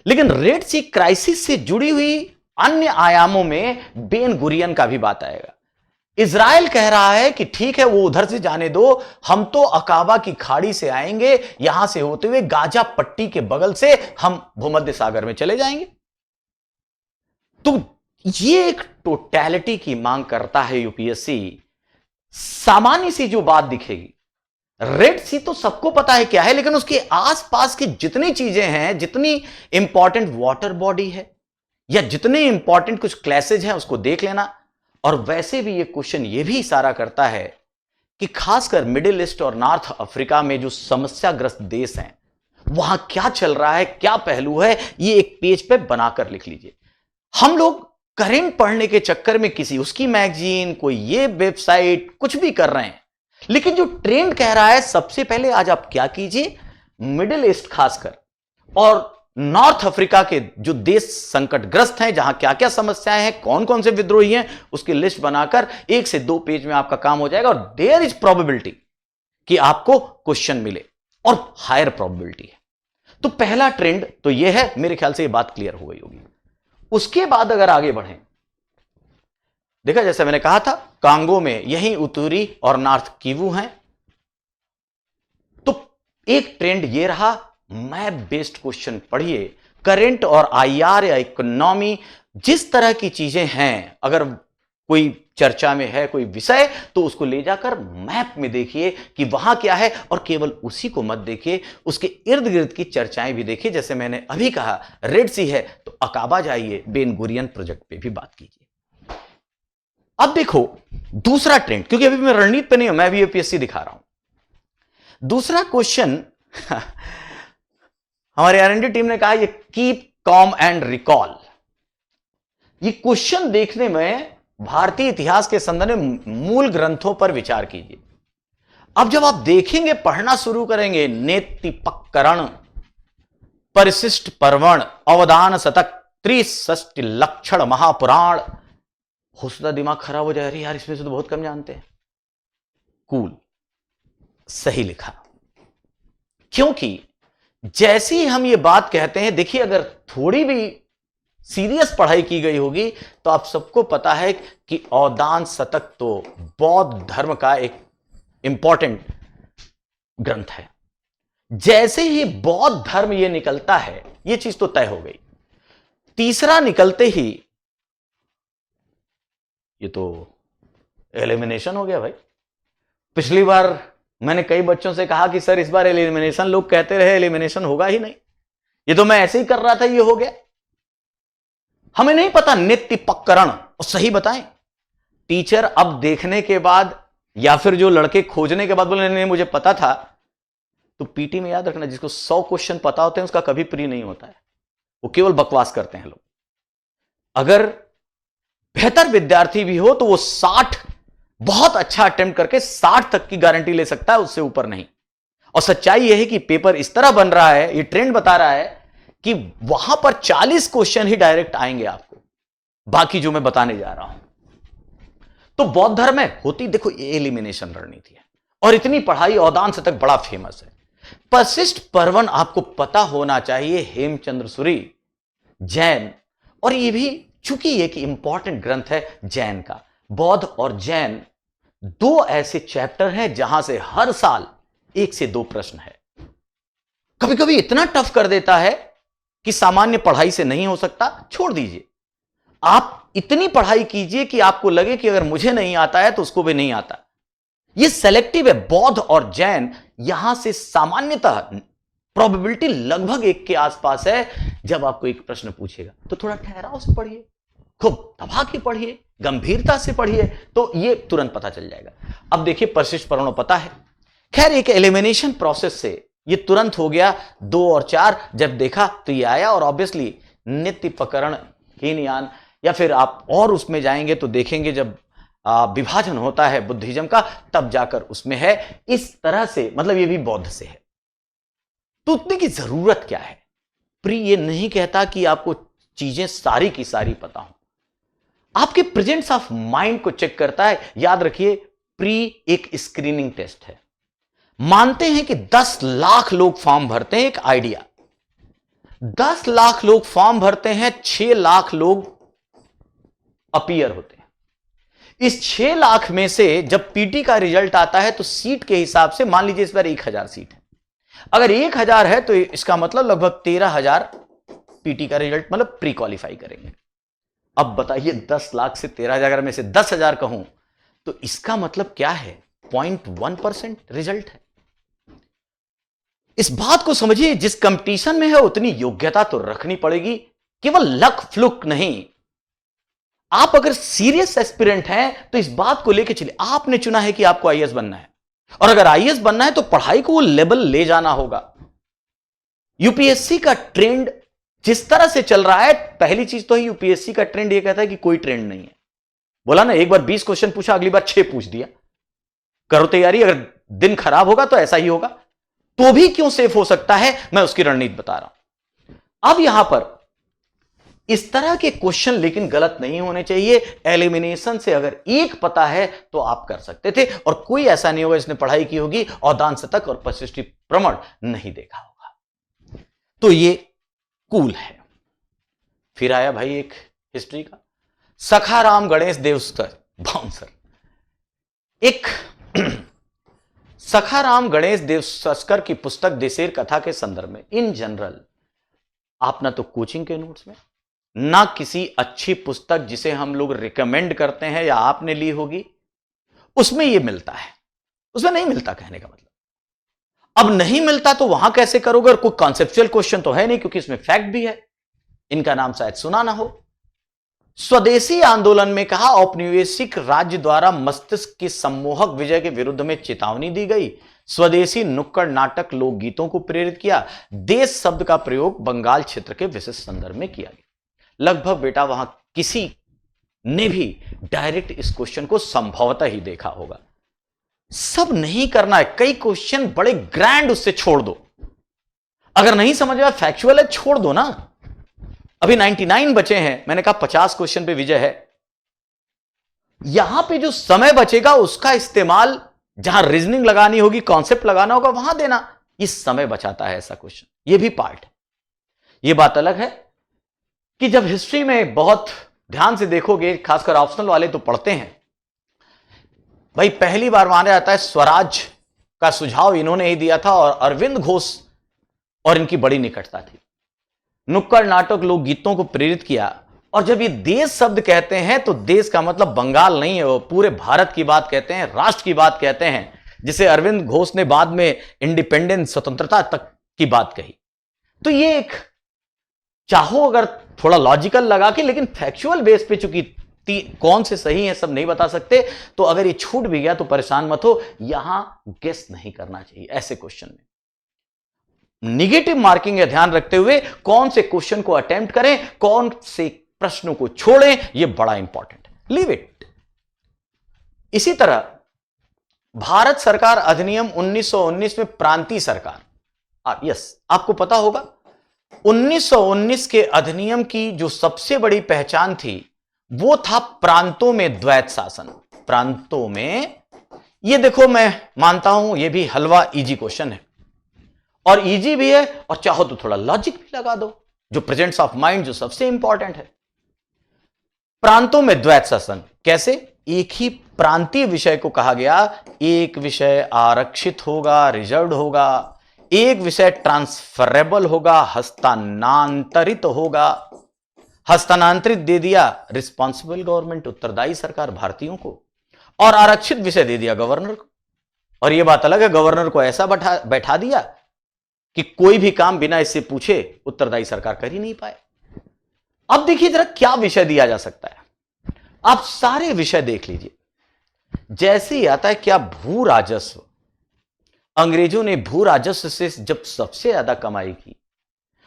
लेकिन रेड सी क्राइसिस से जुड़ी हुई अन्य आयामों में बेन गुरियन का भी बात आएगा। इजराइल कह रहा है कि ठीक है वो उधर से जाने दो, हम तो अकाबा की खाड़ी से आएंगे, यहां से होते हुए गाजा पट्टी के बगल से हम भूमध्य सागर में चले जाएंगे। तो ये एक टोटैलिटी की मांग करता है यूपीएससी। सामान्य सी जो बात दिखेगी, रेड सी तो सबको पता है क्या है, लेकिन उसके आसपास की जितनी चीजें हैं, जितनी इंपॉर्टेंट वाटर बॉडी है या जितने इंपॉर्टेंट कुछ क्लासेज हैं उसको देख लेना। और वैसे भी ये क्वेश्चन ये भी इशारा करता है कि खासकर मिडिल ईस्ट और नॉर्थ अफ्रीका में जो समस्याग्रस्त देश हैं वहां क्या चल रहा है, क्या पहलू है, ये एक पेज पे बनाकर लिख लीजिए। हम लोग करंट पढ़ने के चक्कर में किसी उसकी मैगजीन, कोई ये वेबसाइट, कुछ भी कर रहे हैं, लेकिन जो ट्रेंड कह रहा है सबसे पहले आज आप क्या कीजिए, मिडिल ईस्ट खासकर और नॉर्थ अफ्रीका के जो देश संकटग्रस्त हैं, जहां क्या क्या समस्याएं हैं, कौन कौन से विद्रोही हैं, उसकी लिस्ट बनाकर 1 से 2 पेज में आपका काम हो जाएगा। और देयर इज प्रोबेबिलिटी कि आपको क्वेश्चन मिले, और हायर प्रोबेबिलिटी है। तो पहला ट्रेंड तो यह है, मेरे ख्याल से यह बात क्लियर हो गई होगी। उसके बाद अगर आगे बढ़ें, देखा जैसे मैंने कहा था कांगो में यही उतूरी और नॉर्थ किवू हैं। तो एक ट्रेंड ये रहा, मैप बेस्ड क्वेश्चन पढ़िए, करंट और आईआर या इकोनॉमी जिस तरह की चीजें हैं, अगर कोई चर्चा में है कोई विषय तो उसको ले जाकर मैप में देखिए कि वहां क्या है, और केवल उसी को मत देखिए, उसके इर्द गिर्द की चर्चाएं भी देखिए। जैसे मैंने अभी कहा रेड सी है तो अकाबा जाइए, बेन गुरियन प्रोजेक्ट पे भी बात कीजिए। अब देखो दूसरा ट्रेंड, क्योंकि अभी मैं रणनीति पे नहीं हूं, मैं भी यूपीएससी दिखा रहा हूं। दूसरा क्वेश्चन हमारे आरएनडी टीम ने कहा ये कीप कॉम एंड रिकॉल। ये क्वेश्चन देखने में भारतीय इतिहास के संदर्भ में मूल ग्रंथों पर विचार कीजिए। अब जब आप देखेंगे, पढ़ना शुरू करेंगे, नेतिपक्करण, परिशिष्ट पर्वण, अवदान शतक, त्रिषष्टि लक्षण महापुराण, हो सकता दिमाग खराब हो जाए, अरे यार इसमें से तो बहुत कम जानते हैं। कूल, सही लिखा। क्योंकि जैसे ही हम ये बात कहते हैं, देखिए अगर थोड़ी भी सीरियस पढ़ाई की गई होगी तो आप सबको पता है कि अवदान शतक तो बौद्ध धर्म का एक इंपॉर्टेंट ग्रंथ है। जैसे ही बौद्ध धर्म ये निकलता है, ये चीज तो तय हो गई। तीसरा निकलते ही ये तो एलिमिनेशन हो गया भाई। पिछली बार मैंने कई बच्चों से कहा कि सर इस बार एलिमिनेशन, लोग कहते रहे एलिमिनेशन होगा ही नहीं, ये तो मैं ऐसे ही कर रहा था, ये हो गया। हमें नहीं पता नेतिपक्करण, और सही बताएं टीचर अब देखने के बाद या फिर जो लड़के खोजने के बाद बोले नहीं मुझे पता था, तो पीटी में याद रखना जिसको 100 क्वेश्चन पता होते हैं उसका कभी प्री नहीं होता है, वो केवल बकवास करते हैं लोग। अगर बेहतर विद्यार्थी भी हो तो वो 60 बहुत अच्छा अटेम्प्ट करके 60 तक की गारंटी ले सकता है, उससे ऊपर नहीं। और सच्चाई यह है कि पेपर इस तरह बन रहा है, ये ट्रेंड बता रहा है कि वहां पर 40 क्वेश्चन ही डायरेक्ट आएंगे आपको, बाकी जो मैं बताने जा रहा हूं। तो बौद्ध धर्म में होती, देखो ये एलिमिनेशन रणनीति है, और इतनी पढ़ाई अवदान शतक बड़ा फेमस है। परिशिष्ट पर्वन आपको पता होना चाहिए, हेमचंद्र सूरी जैन, और ये भी चूंकि एक इंपॉर्टेंट ग्रंथ है जैन का। बौद्ध और जैन दो ऐसे चैप्टर हैं जहां से हर साल 1 से 2 प्रश्न है। कभी कभी इतना टफ कर देता है कि सामान्य पढ़ाई से नहीं हो सकता, छोड़ दीजिए। आप इतनी पढ़ाई कीजिए कि आपको लगे कि अगर मुझे नहीं आता है तो उसको भी नहीं आता। यह सेलेक्टिव है। बौद्ध और जैन यहां से सामान्यतः प्रोबेबिलिटी लगभग 1 के आसपास है। जब आपको एक प्रश्न पूछेगा तो थोड़ा ठहराव से पढ़िए, खूब दबा के पढ़िए, गंभीरता से पढ़िए, तो यह तुरंत पता चल जाएगा। अब देखिए परिशिष्ट पर्वण पता है। खैर एक एलिमिनेशन प्रोसेस से ये तुरंत हो गया। 2 और 4 जब देखा तो ये आया, और ऑब्वियसली नेतिपक्करण, हीनयान, या फिर आप और उसमें जाएंगे तो देखेंगे जब विभाजन होता है बुद्धिज्म का, तब जाकर उसमें है। इस तरह से मतलब ये भी बौद्ध से है। तो उतने की जरूरत क्या है? प्री ये नहीं कहता कि आपको चीजें सारी की सारी पता हो, आपके प्रेजेंस ऑफ माइंड को चेक करता है। याद रखिए प्री एक स्क्रीनिंग टेस्ट है। मानते हैं कि 10 लाख लोग फॉर्म भरते हैं, एक आइडिया, 10 लाख लोग फॉर्म भरते हैं, 6 लाख लोग अपीयर होते हैं। इस 6 लाख में से जब पीटी का रिजल्ट आता है तो सीट के हिसाब से मान लीजिए इस बार 1000 सीट है। अगर 1000 है तो इसका मतलब लगभग 13,000 पीटी का रिजल्ट मतलब प्री क्वालिफाई करेंगे। अब बताइए 10 लाख से 13,000 में से 10,000 कहूं तो इसका मतलब क्या है? 0.1% रिजल्ट है। इस बात को समझिए, जिस कंपटीशन में है उतनी योग्यता तो रखनी पड़ेगी, केवल लक फ्लुक नहीं। आप अगर सीरियस एस्पिरेंट हैं तो इस बात को लेकर चलिए, आपने चुना है कि आपको आईएएस बनना है, और अगर आईएएस बनना है तो पढ़ाई को वो लेवल ले जाना होगा। यूपीएससी का ट्रेंड जिस तरह से चल रहा है, पहली चीज तो यूपीएससी का ट्रेंड ये कहता है कि कोई ट्रेंड नहीं है। बोला ना, एक बार 20 क्वेश्चन पूछा, अगली बार 6 पूछ दिया। करो तैयारी, अगर दिन खराब होगा तो ऐसा ही होगा। तो भी क्यों सेफ हो सकता है, मैं उसकी रणनीति बता रहा हूं। अब यहां पर इस तरह के क्वेश्चन लेकिन गलत नहीं होने चाहिए। एलिमिनेशन से अगर एक पता है तो आप कर सकते थे, और कोई ऐसा नहीं होगा जिसने पढ़ाई की होगी और दान शतक और परिशिष्ट प्रमाण नहीं देखा होगा। तो ये कूल है। फिर आया भाई एक हिस्ट्री का, सखाराम गणेश देवस्कर बाउंसर। एक सखाराम गणेश देवस्कर की पुस्तक देसेर कथा के संदर्भ में इन जनरल आप ना तो कोचिंग के नोट्स में, ना किसी अच्छी पुस्तक जिसे हम लोग रिकमेंड करते हैं या आपने ली होगी उसमें यह मिलता है, उसमें नहीं मिलता। कहने का मतलब अब नहीं मिलता तो वहां कैसे करोगे? और कोई कॉन्सेप्चुअल क्वेश्चन तो है नहीं, क्योंकि इसमें फैक्ट भी है। इनका नाम शायद सुना ना हो। स्वदेशी आंदोलन में कहा औपनिवेशिक राज्य द्वारा मस्तिष्क की सम्मोहक विजय के विरुद्ध में चेतावनी दी गई। स्वदेशी नुक्कड़ नाटक लोकगीतों को प्रेरित किया। देश शब्द का प्रयोग बंगाल क्षेत्र के विशेष संदर्भ में किया गया। लगभग बेटा वहां किसी ने भी डायरेक्ट इस क्वेश्चन को संभवतः ही देखा होगा। सब नहीं करना है, कई क्वेश्चन बड़े ग्रैंड उससे छोड़ दो। अगर नहीं समझ में फैक्चुअल है छोड़ दो ना। अभी 99 बचे हैं, मैंने कहा 50 क्वेश्चन पे विजय है। यहां पे जो समय बचेगा उसका इस्तेमाल जहां रीजनिंग लगानी होगी, कॉन्सेप्ट लगाना होगा, वहां देना। ये समय बचाता है ऐसा क्वेश्चन, ये भी पार्ट है। ये बात अलग है कि जब हिस्ट्री में बहुत ध्यान से देखोगे, खासकर ऑप्शनल वाले तो पढ़ते हैं भाई, पहली बार माना जाता है स्वराज का सुझाव इन्होंने ही दिया था और अरविंद घोष और इनकी बड़ी निकटता थी। नुक्कड़ नाटक लोकगीतों को प्रेरित किया। और जब ये देश शब्द कहते हैं तो देश का मतलब बंगाल नहीं है, वो पूरे भारत की बात कहते हैं, राष्ट्र की बात कहते हैं, जिसे अरविंद घोष ने बाद में इंडिपेंडेंस स्वतंत्रता तक की बात कही। तो ये एक चाहो अगर थोड़ा लॉजिकल लगा के, लेकिन फैक्चुअल बेस पे, चूंकि कौन से सही है सब नहीं बता सकते, तो अगर ये छूट भी गया तो परेशान मत हो, यहां गेस नहीं करना चाहिए ऐसे क्वेश्चन में। निगेटिव मार्किंग का ध्यान रखते हुए कौन से क्वेश्चन को अटेम्प्ट करें, कौन से प्रश्नों को छोड़ें, यह बड़ा इंपॉर्टेंट है। Leave it. इसी तरह भारत सरकार अधिनियम 1919 में प्रांतीय सरकार, आपको पता होगा 1919 के अधिनियम की जो सबसे बड़ी पहचान थी वो था प्रांतों में द्वैत शासन। प्रांतों में, ये देखो मैं मानता हूं ये भी हलवा इजी क्वेश्चन है, और इजी भी है और चाहो तो थोड़ा लॉजिक भी लगा दो, जो प्रेजेंस ऑफ माइंड जो सबसे इंपॉर्टेंट है। प्रांतों में द्वैत शासन कैसे? एक ही प्रांतीय विषय को कहा गया, एक विषय आरक्षित होगा, रिजर्व्ड होगा, एक विषय ट्रांसफरेबल होगा, हस्तांतरित होगा। हस्तांतरित दे दिया रिस्पॉन्सिबल गवर्नमेंट, उत्तरदायी सरकार भारतीयों को, और आरक्षित विषय दे दिया गवर्नर को। और यह बात अलग है, गवर्नर को ऐसा बैठा दिया कि कोई भी काम बिना इससे पूछे उत्तरदायी सरकार कर ही नहीं पाए। अब देखिए जरा क्या विषय दिया जा सकता है, आप सारे विषय देख लीजिए। जैसे ही आता है क्या भू राजस्व, अंग्रेजों ने भू राजस्व से जब सबसे ज्यादा कमाई की,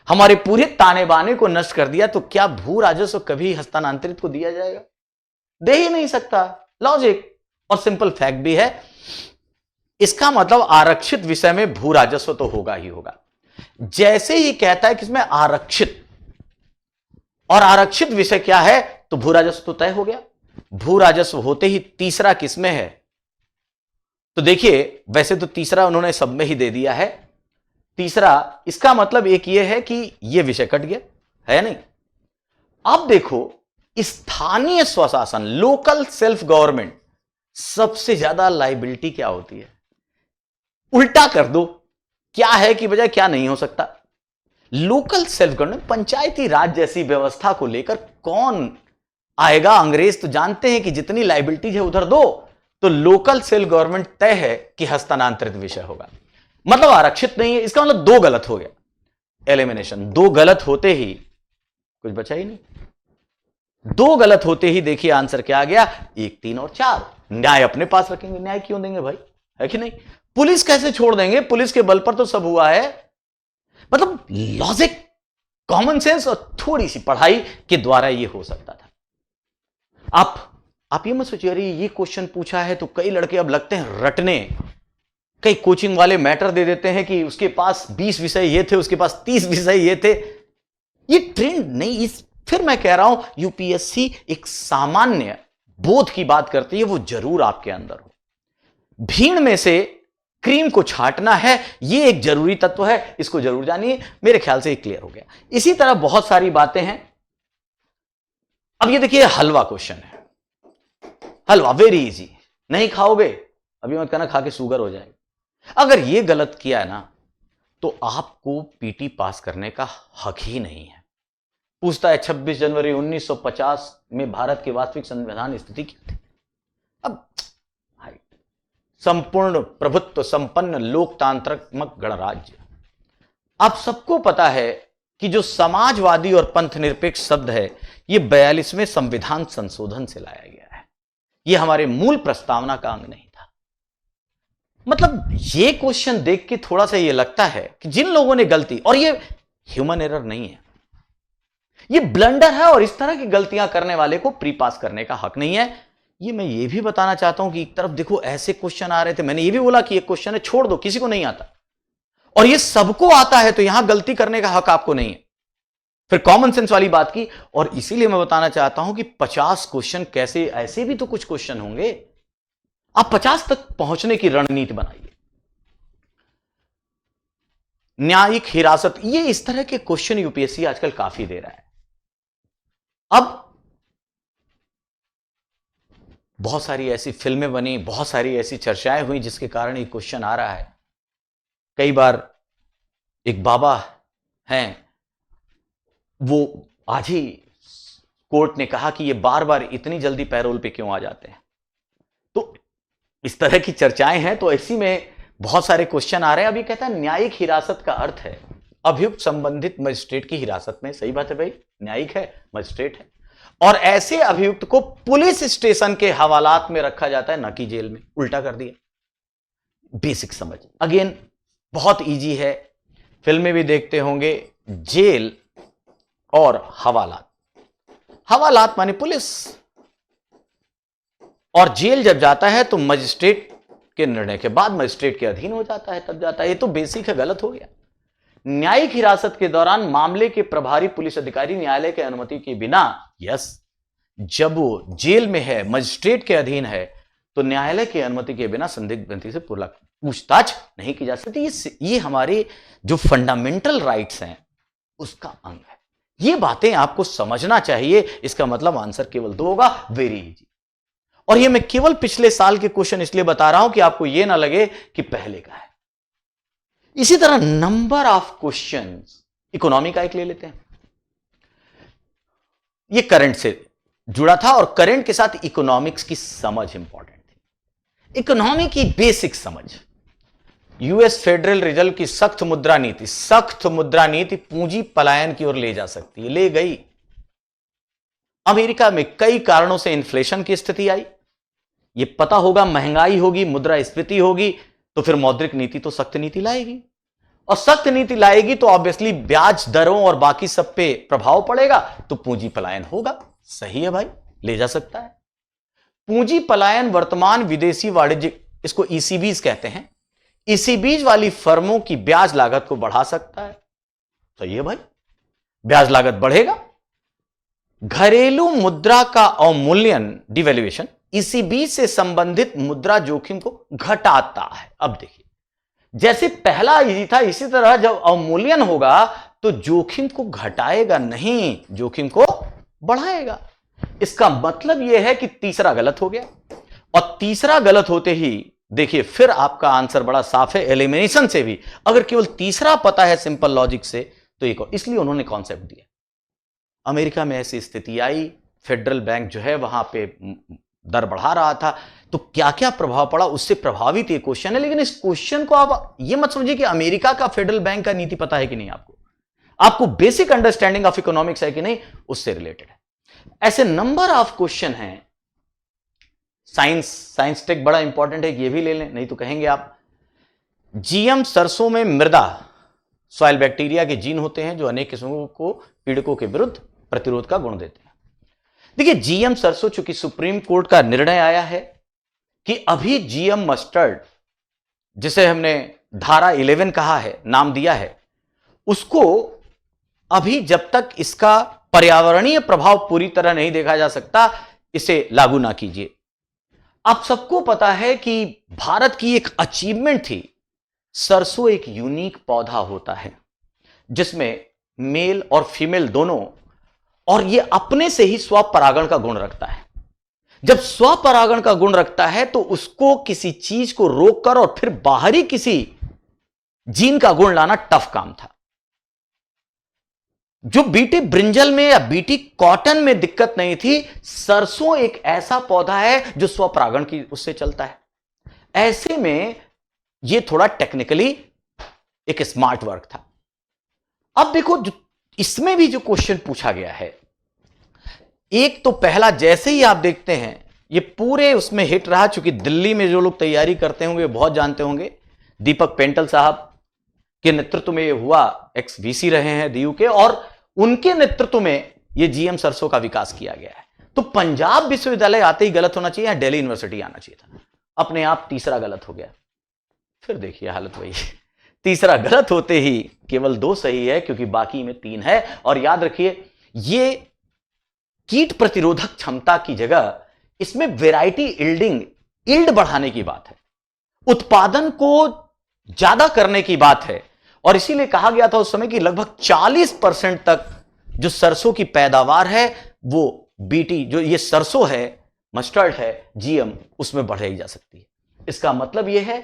हमारे पूरे ताने बाने को नष्ट कर दिया, तो क्या भू राजस्व कभी हस्तांतरित को दिया जाएगा? दे ही नहीं सकता। लॉजिक और सिंपल फैक्ट भी है। इसका मतलब आरक्षित विषय में भू राजस्व तो होगा ही होगा। जैसे ही कहता है कि इसमें आरक्षित, और आरक्षित विषय क्या है, तो भू राजस्व तो तय हो गया। भू राजस्व होते ही तीसरा किसमें है, तो देखिए वैसे तो तीसरा उन्होंने सब में ही दे दिया है। तीसरा, इसका मतलब एक यह है कि यह विषय कट गया है नहीं। अब देखो स्थानीय स्वशासन, लोकल सेल्फ गवर्नमेंट, सबसे ज्यादा लाइबिलिटी क्या होती है? उल्टा कर दो, क्या है कि बजाय क्या नहीं हो सकता। लोकल सेल्फ गवर्नमेंट, पंचायती राज जैसी व्यवस्था को लेकर कौन आएगा? अंग्रेज तो जानते हैं कि जितनी लाइबिलिटीज है उधर दो, तो लोकल सेल्फ गवर्नमेंट तय है कि हस्तांतरित विषय होगा, मतलब आरक्षित नहीं है। इसका मतलब दो गलत हो गया, एलिमिनेशन। दो गलत होते ही कुछ बचा ही नहीं। दो गलत होते ही देखिए आंसर क्या आ गया, 1, 3 और 4। न्याय अपने पास रखेंगे, न्याय क्यों देंगे भाई, है कि नहीं? पुलिस कैसे छोड़ देंगे, पुलिस के बल पर तो सब हुआ है। मतलब लॉजिक, कॉमन सेंस और थोड़ी सी पढ़ाई के द्वारा यह हो सकता था। आप ये मत सोचिए अरे ये क्वेश्चन पूछा है तो कई लड़के अब लगते हैं रटने। कई कोचिंग वाले मैटर दे देते हैं कि उसके पास 20 विषय ये थे, उसके पास 30 विषय ये थे। ये ट्रेंड नहीं। फिर मैं कह रहा हूं यूपीएससी एक सामान्य बोध की बात करती है, वो जरूर आपके अंदर हो। भीड़ में से क्रीम को छांटना है, ये एक जरूरी तत्व है, इसको जरूर जानिए। मेरे ख्याल से ये क्लियर हो गया। इसी तरह बहुत सारी बातें हैं अब ये देखिए हलवा क्वेश्चन है, हलवा वेरी इजी, नहीं खाओगे अभी मत कहना खा के शुगर हो जाएगी। अगर ये गलत किया है ना तो आपको पीटी पास करने का हक ही नहीं है। पूछता है 26 जनवरी 1950 में भारत की वास्तविक संविधान स्थिति क्या थी। अब संपूर्ण प्रभुत्व संपन्न लोकतांत्रिक गणराज्य। आप सबको पता है कि जो समाजवादी और पंथनिरपेक्ष शब्द है ये 42वें संविधान संशोधन से लाया गया है, ये हमारे मूल प्रस्तावना का अंग नहीं था। मतलब ये क्वेश्चन देख के थोड़ा सा ये लगता है कि जिन लोगों ने गलती, और ये ह्यूमन एरर नहीं है, ये ब्लंडर है और इस तरह की गलतियां करने वाले को प्री पास करने का हक नहीं है। ये मैं ये भी बताना चाहता हूं कि एक तरफ देखो ऐसे क्वेश्चन आ रहे थे, मैंने ये भी बोला कि ये क्वेश्चन है छोड़ दो, किसी को नहीं आता, और ये सबको आता है तो यहां गलती करने का हक आपको नहीं है। फिर कॉमन सेंस वाली बात की, और इसीलिए मैं बताना चाहता हूं कि 50 क्वेश्चन कैसे, ऐसे भी तो कुछ क्वेश्चन होंगे, आप 50 तक पहुंचने की रणनीति बनाइए। न्यायिक हिरासत, ये इस तरह के क्वेश्चन यूपीएससी आजकल काफी दे रहा है। अब बहुत सारी ऐसी फिल्में बनी, बहुत सारी ऐसी चर्चाएं हुई जिसके कारण ये क्वेश्चन आ रहा है। कई बार एक बाबा हैं, वो आज ही कोर्ट ने कहा कि ये बार बार इतनी जल्दी पैरोल पे क्यों आ जाते हैं। तो इस तरह की चर्चाएं हैं, तो ऐसी में बहुत सारे क्वेश्चन आ रहे हैं। अभी कहता है न्यायिक हिरासत का अर्थ है अभियुक्त संबंधित मजिस्ट्रेट की हिरासत में। सही बात है भाई, न्यायिक है, मजिस्ट्रेट है, और ऐसे अभियुक्त को पुलिस स्टेशन के हवालात में रखा जाता है, न कि जेल में। उल्टा कर दिया। बेसिक समझ, अगेन बहुत इजी है, फिल्में भी देखते होंगे। जेल और हवालात, हवालात माने पुलिस, और जेल जब जाता है तो मजिस्ट्रेट के निर्णय के बाद मजिस्ट्रेट के अधीन हो जाता है, तब जाता है। ये तो बेसिक है, गलत हो गया। न्यायिक हिरासत के दौरान मामले के प्रभारी पुलिस अधिकारी न्यायालय की अनुमति के बिना, यस, जब वो जेल में है, मजिस्ट्रेट के अधीन है, तो न्यायालय की अनुमति के बिना संदिग्ध व्यक्ति से पूछताछ नहीं की जा सकती। ये हमारे जो फंडामेंटल राइट्स हैं उसका अंग है। ये बातें आपको समझना चाहिए। इसका मतलब आंसर केवल 2 होगा, वेरी इजी। और ये मैं केवल पिछले साल के क्वेश्चन इसलिए बता रहा हूं कि आपको ये ना लगे कि पहले का है। इसी तरह नंबर ऑफ क्वेश्चंस, इकोनॉमी का एक ले लेते हैं। ये करंट से जुड़ा था और करंट के साथ इकोनॉमिक्स की समझ इंपॉर्टेंट थी। इकोनॉमी की बेसिक समझ, यूएस फेडरल रिजर्व की सख्त मुद्रा नीति पूंजी पलायन की ओर ले जा सकती है, ले गई। अमेरिका में कई कारणों से इन्फ्लेशन की स्थिति आई, ये पता होगा, महंगाई होगी, मुद्रास्फीति होगी, तो फिर मौद्रिक नीति तो सख्त नीति लाएगी, और सख्त नीति लाएगी तो ऑब्वियसली ब्याज दरों और बाकी सब पे प्रभाव पड़ेगा, तो पूंजी पलायन होगा। सही है भाई, ले जा सकता है। पूंजी पलायन वर्तमान विदेशी वाणिज्यिक, इसको ईसीबीज कहते हैं, ईसीबीज वाली फर्मों की ब्याज लागत को बढ़ा सकता है। सही है भाई, ब्याज लागत बढ़ेगा। घरेलू मुद्रा का अवमूल्यन, डिवैल्यूएशन, ईसीबी से संबंधित मुद्रा जोखिम को घटाता है। अब देखिए, जैसे पहला इजी था, इसी तरह जब अवमूल्यन होगा तो जोखिम को घटाएगा नहीं, जोखिम को बढ़ाएगा। इसका मतलब यह है कि तीसरा गलत हो गया, और तीसरा गलत होते ही देखिए फिर आपका आंसर बड़ा साफ है, एलिमिनेशन से भी। अगर केवल तीसरा पता है सिंपल लॉजिक से तो एक, इसलिए उन्होंने कॉन्सेप्ट दिया। अमेरिका में ऐसी स्थिति आई, फेडरल बैंक जो है वहां पे दर बढ़ा रहा था, तो क्या क्या प्रभाव पड़ा, उससे प्रभावित ये क्वेश्चन है। लेकिन इस क्वेश्चन को आप ये मत समझिए कि अमेरिका का फेडरल बैंक का नीति पता है कि नहीं, आपको बेसिक अंडरस्टैंडिंग ऑफ इकोनॉमिक्स है कि नहीं, उससे रिलेटेड है। ऐसे नंबर ऑफ क्वेश्चन हैं। साइंस टेक बड़ा इंपॉर्टेंट है, ये भी ले लें, नहीं तो कहेंगे आप। जीएम सरसों में मृदा सॉइल बैक्टीरिया के जीन होते हैं जो अनेक किस्मों को पीड़कों के विरुद्ध प्रतिरोध का गुण देते हैं। देखिए, जीएम सरसों, चूंकि सुप्रीम कोर्ट का निर्णय आया है कि अभी जीएम मस्टर्ड, जिसे हमने धारा 11 कहा है, नाम दिया है, उसको अभी जब तक इसका पर्यावरणीय प्रभाव पूरी तरह नहीं देखा जा सकता, इसे लागू ना कीजिए। आप सबको पता है कि भारत की एक अचीवमेंट थी, सरसों एक यूनिक पौधा होता है जिसमें मेल और फीमेल दोनों और यह अपने से ही स्वपरागण का गुण रखता है। जब स्वपरागण का गुण रखता है तो उसको किसी चीज को रोककर और फिर बाहरी किसी जीन का गुण लाना टफ काम था। जो बीटी ब्रिंजल में या बीटी कॉटन में दिक्कत नहीं थी, सरसों एक ऐसा पौधा है जो स्वपरागण की उससे चलता है। ऐसे में यह थोड़ा टेक्निकली एक स्मार्ट वर्क था। अब देखो इसमें भी जो क्वेश्चन पूछा गया है, एक तो पहला जैसे ही आप देखते हैं ये पूरे उसमें हिट रहा, चूंकि दिल्ली में जो लोग तैयारी करते होंगे बहुत जानते होंगे, दीपक पेंटल साहब के नेतृत्व में ये हुआ, एक्स वीसी रहे हैं डीयू के, और उनके नेतृत्व में ये जीएम सरसों का विकास किया गया है। तो पंजाब विश्वविद्यालय आते ही गलत होना चाहिए या दिल्ली यूनिवर्सिटी आना चाहिए था, अपने आप तीसरा गलत हो गया। फिर देखिए हालत वही, तीसरा गलत होते ही केवल 2 सही है क्योंकि बाकी में 3 है। और याद रखिए ये कीट प्रतिरोधक क्षमता की जगह इसमें वैरायटी इल्ड बढ़ाने की बात है, उत्पादन को ज्यादा करने की बात है। और इसीलिए कहा गया था उस समय कि लगभग 40% तक जो सरसों की पैदावार है वो बीटी जो ये सरसों है, मस्टर्ड है, जीएम, उसमें बढ़ाई जा सकती है। इसका मतलब यह है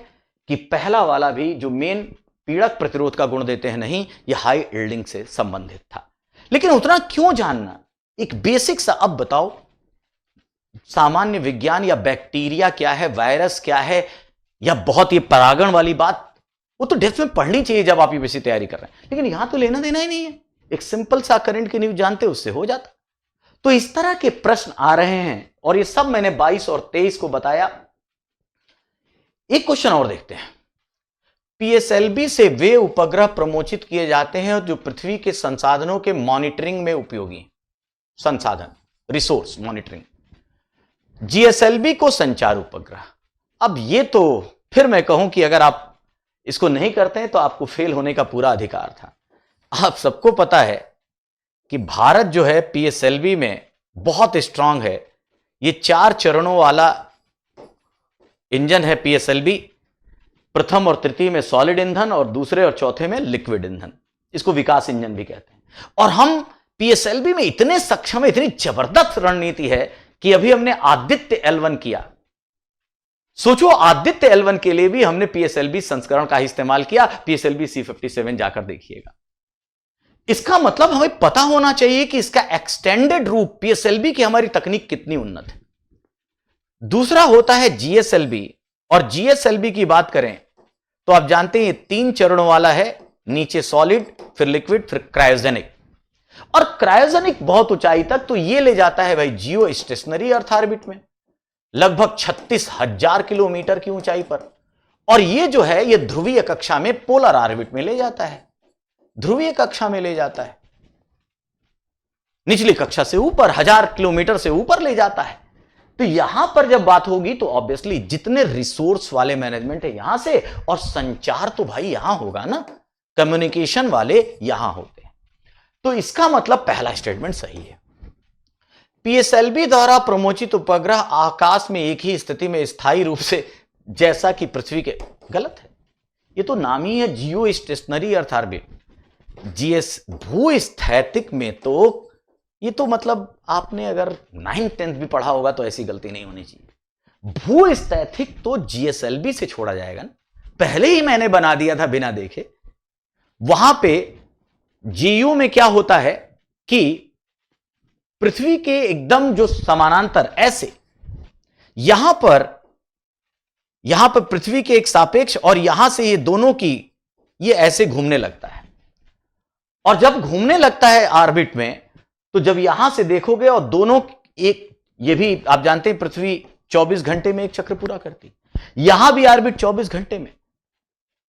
कि पहला वाला भी जो मेन पीड़क प्रतिरोध का गुण देते हैं, नहीं, यह हाई इल्डिंग से संबंधित था। लेकिन उतना क्यों जानना, एक बेसिक सा अब बताओ, सामान्य विज्ञान या बैक्टीरिया क्या है, वायरस क्या है, या बहुत ये परागण वाली बात, वो तो डेप्थ में पढ़नी चाहिए जब आप यूपीएससी तैयारी कर रहे हैं, लेकिन यहां तो लेना देना ही नहीं है। एक सिंपल सा करंट की न्यूज जानते उससे हो जाता। तो इस तरह के प्रश्न आ रहे हैं और ये सब मैंने 22 और 23 को बताया। एक क्वेश्चन और देखते हैं। पीएसएलवी से वे उपग्रह प्रमोचित किए जाते हैं जो पृथ्वी के संसाधनों के मॉनिटरिंग में उपयोगी संसाधन, रिसोर्स मॉनिटरिंग। जीएसएलवी को संचार उपग्रह। अब ये तो फिर मैं कहूं कि अगर आप इसको नहीं करते हैं तो आपको फेल होने का पूरा अधिकार था। आप सबको पता है कि भारत जो है पीएसएलवी में बहुत स्ट्रांग है। ये 4 चरणों वाला इंजन है पीएसएलवी। प्रथम और तृतीय में सॉलिड ईंधन और दूसरे और चौथे में लिक्विड ईंधन। इसको विकास इंजन भी कहते हैं। और हम पीएसएलवी में इतने सक्षम है, इतनी जबरदस्त रणनीति है कि अभी हमने आदित्य L1 किया। सोचो आदित्य L1 के लिए भी हमने पीएसएलवी संस्करण का ही इस्तेमाल किया। पीएसएलवी C57 जाकर देखिएगा। इसका मतलब हमें पता होना चाहिए कि इसका एक्सटेंडेड रूप पीएसएलवी की हमारी तकनीक कितनी उन्नत है। दूसरा होता है जीएसएलवी, और जीएसएलवी की बात करें तो आप जानते हैं ये 3 चरणों वाला है, नीचे सॉलिड, फिर लिक्विड, फिर क्रायोजेनिक। और क्रायोजेनिक बहुत ऊंचाई तक तो ये ले जाता है भाई जियो स्टेशनरी अर्थ ऑर्बिट में, लगभग 36,000 किलोमीटर की ऊंचाई पर। और ये जो है ये ध्रुवीय कक्षा में पोलर ऑर्बिट में ले जाता है, ध्रुवीय कक्षा में ले जाता है, निचली कक्षा से ऊपर 1000 किलोमीटर से ऊपर ले जाता है। तो यहां पर जब बात होगी तो ऑब्वियसली जितने रिसोर्स वाले मैनेजमेंट है यहां से, और संचार तो भाई यहां होगा ना, कम्युनिकेशन वाले यहां होते हैं। तो इसका मतलब पहला स्टेटमेंट सही है। पीएसएलवी द्वारा प्रमोचित उपग्रह आकाश में एक ही स्थिति में स्थायी रूप से जैसा कि पृथ्वी के, गलत है। ये तो नाम ही है geostationary Earth orbit. GS भूस्थैतिक में तो ये तो मतलब आपने अगर 9th 10th भी पढ़ा होगा तो ऐसी गलती नहीं होनी चाहिए। भूस्थैतिक तो जीएसएलवी से छोड़ा जाएगा ना, पहले ही मैंने बना दिया था बिना देखे। वहां पे जीयू में क्या होता है कि पृथ्वी के एकदम जो समानांतर ऐसे यहां पर पृथ्वी के एक सापेक्ष, और यहां से ये दोनों की ये ऐसे घूमने लगता है। और जब घूमने लगता है ऑर्बिट में, तो जब यहां से देखोगे और दोनों एक, ये भी आप जानते हैं पृथ्वी 24 घंटे में एक चक्र पूरा करती, यहां भी ऑर्बिट 24 घंटे में।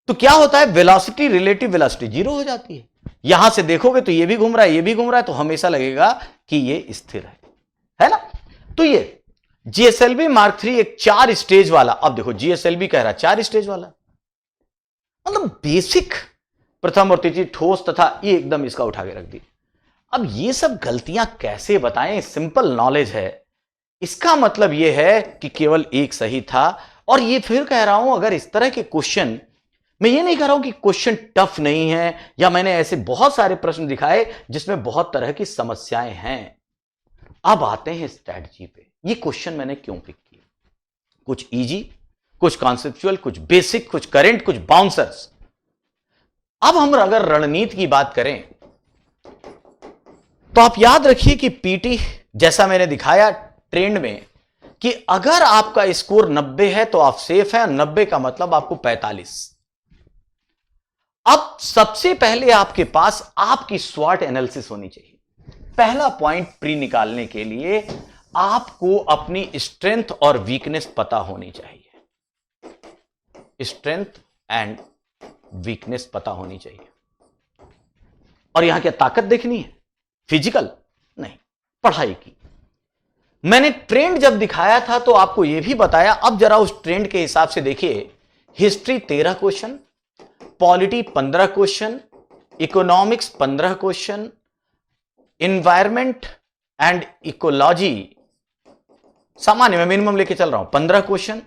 तो क्या होता है, वेलोसिटी, रिलेटिव वेलोसिटी 0 हो जाती है। यहां से देखोगे तो ये भी घूम रहा है, ये भी घूम रहा है, तो हमेशा लगेगा कि ये स्थिर है ना। तो ये जीएसएलवी मार्क 3 एक 4 स्टेज वाला, अब देखो जीएसएलवी कह रहा है 4 स्टेज वाला, मतलब बेसिक प्रथम और तृतीय ठोस तथा ये एकदम इसका उठा के रख दी। अब ये सब गलतियां कैसे बताएं, सिंपल नॉलेज है। इसका मतलब यह है कि केवल एक सही था। और ये फिर कह रहा हूं, अगर इस तरह के क्वेश्चन मैं ये नहीं कह रहा हूं कि क्वेश्चन टफ नहीं है, या मैंने ऐसे बहुत सारे प्रश्न दिखाए जिसमें बहुत तरह की समस्याएं हैं। अब आते हैं स्ट्रैटेजी पे। ये क्वेश्चन मैंने क्यों पिक किए? कुछ इजी, कुछ कॉन्सेप्चुअल, कुछ बेसिक, कुछ करंट, कुछ बाउंसर्स। अब हम अगर रणनीति की बात करें तो आप याद रखिए कि पीटी, जैसा मैंने दिखाया ट्रेंड में, कि अगर आपका स्कोर 90 है तो आप सेफ हैं, 90 का मतलब आपको 45। अब सबसे पहले आपके पास आपकी स्वॉट एनालिसिस होनी चाहिए। पहला पॉइंट प्री निकालने के लिए आपको अपनी स्ट्रेंथ और वीकनेस पता होनी चाहिए। स्ट्रेंथ एंड वीकनेस पता होनी चाहिए। और यहां क्या ताकत देखनी है? फिजिकल नहीं, पढ़ाई की। मैंने ट्रेंड जब दिखाया था तो आपको यह भी बताया। अब जरा उस ट्रेंड के हिसाब से देखिए। History 13 question, polity 15 question, economics 15 question, environment and ecology सामान्य में मिनिमम लेके चल रहा हूं 15 question,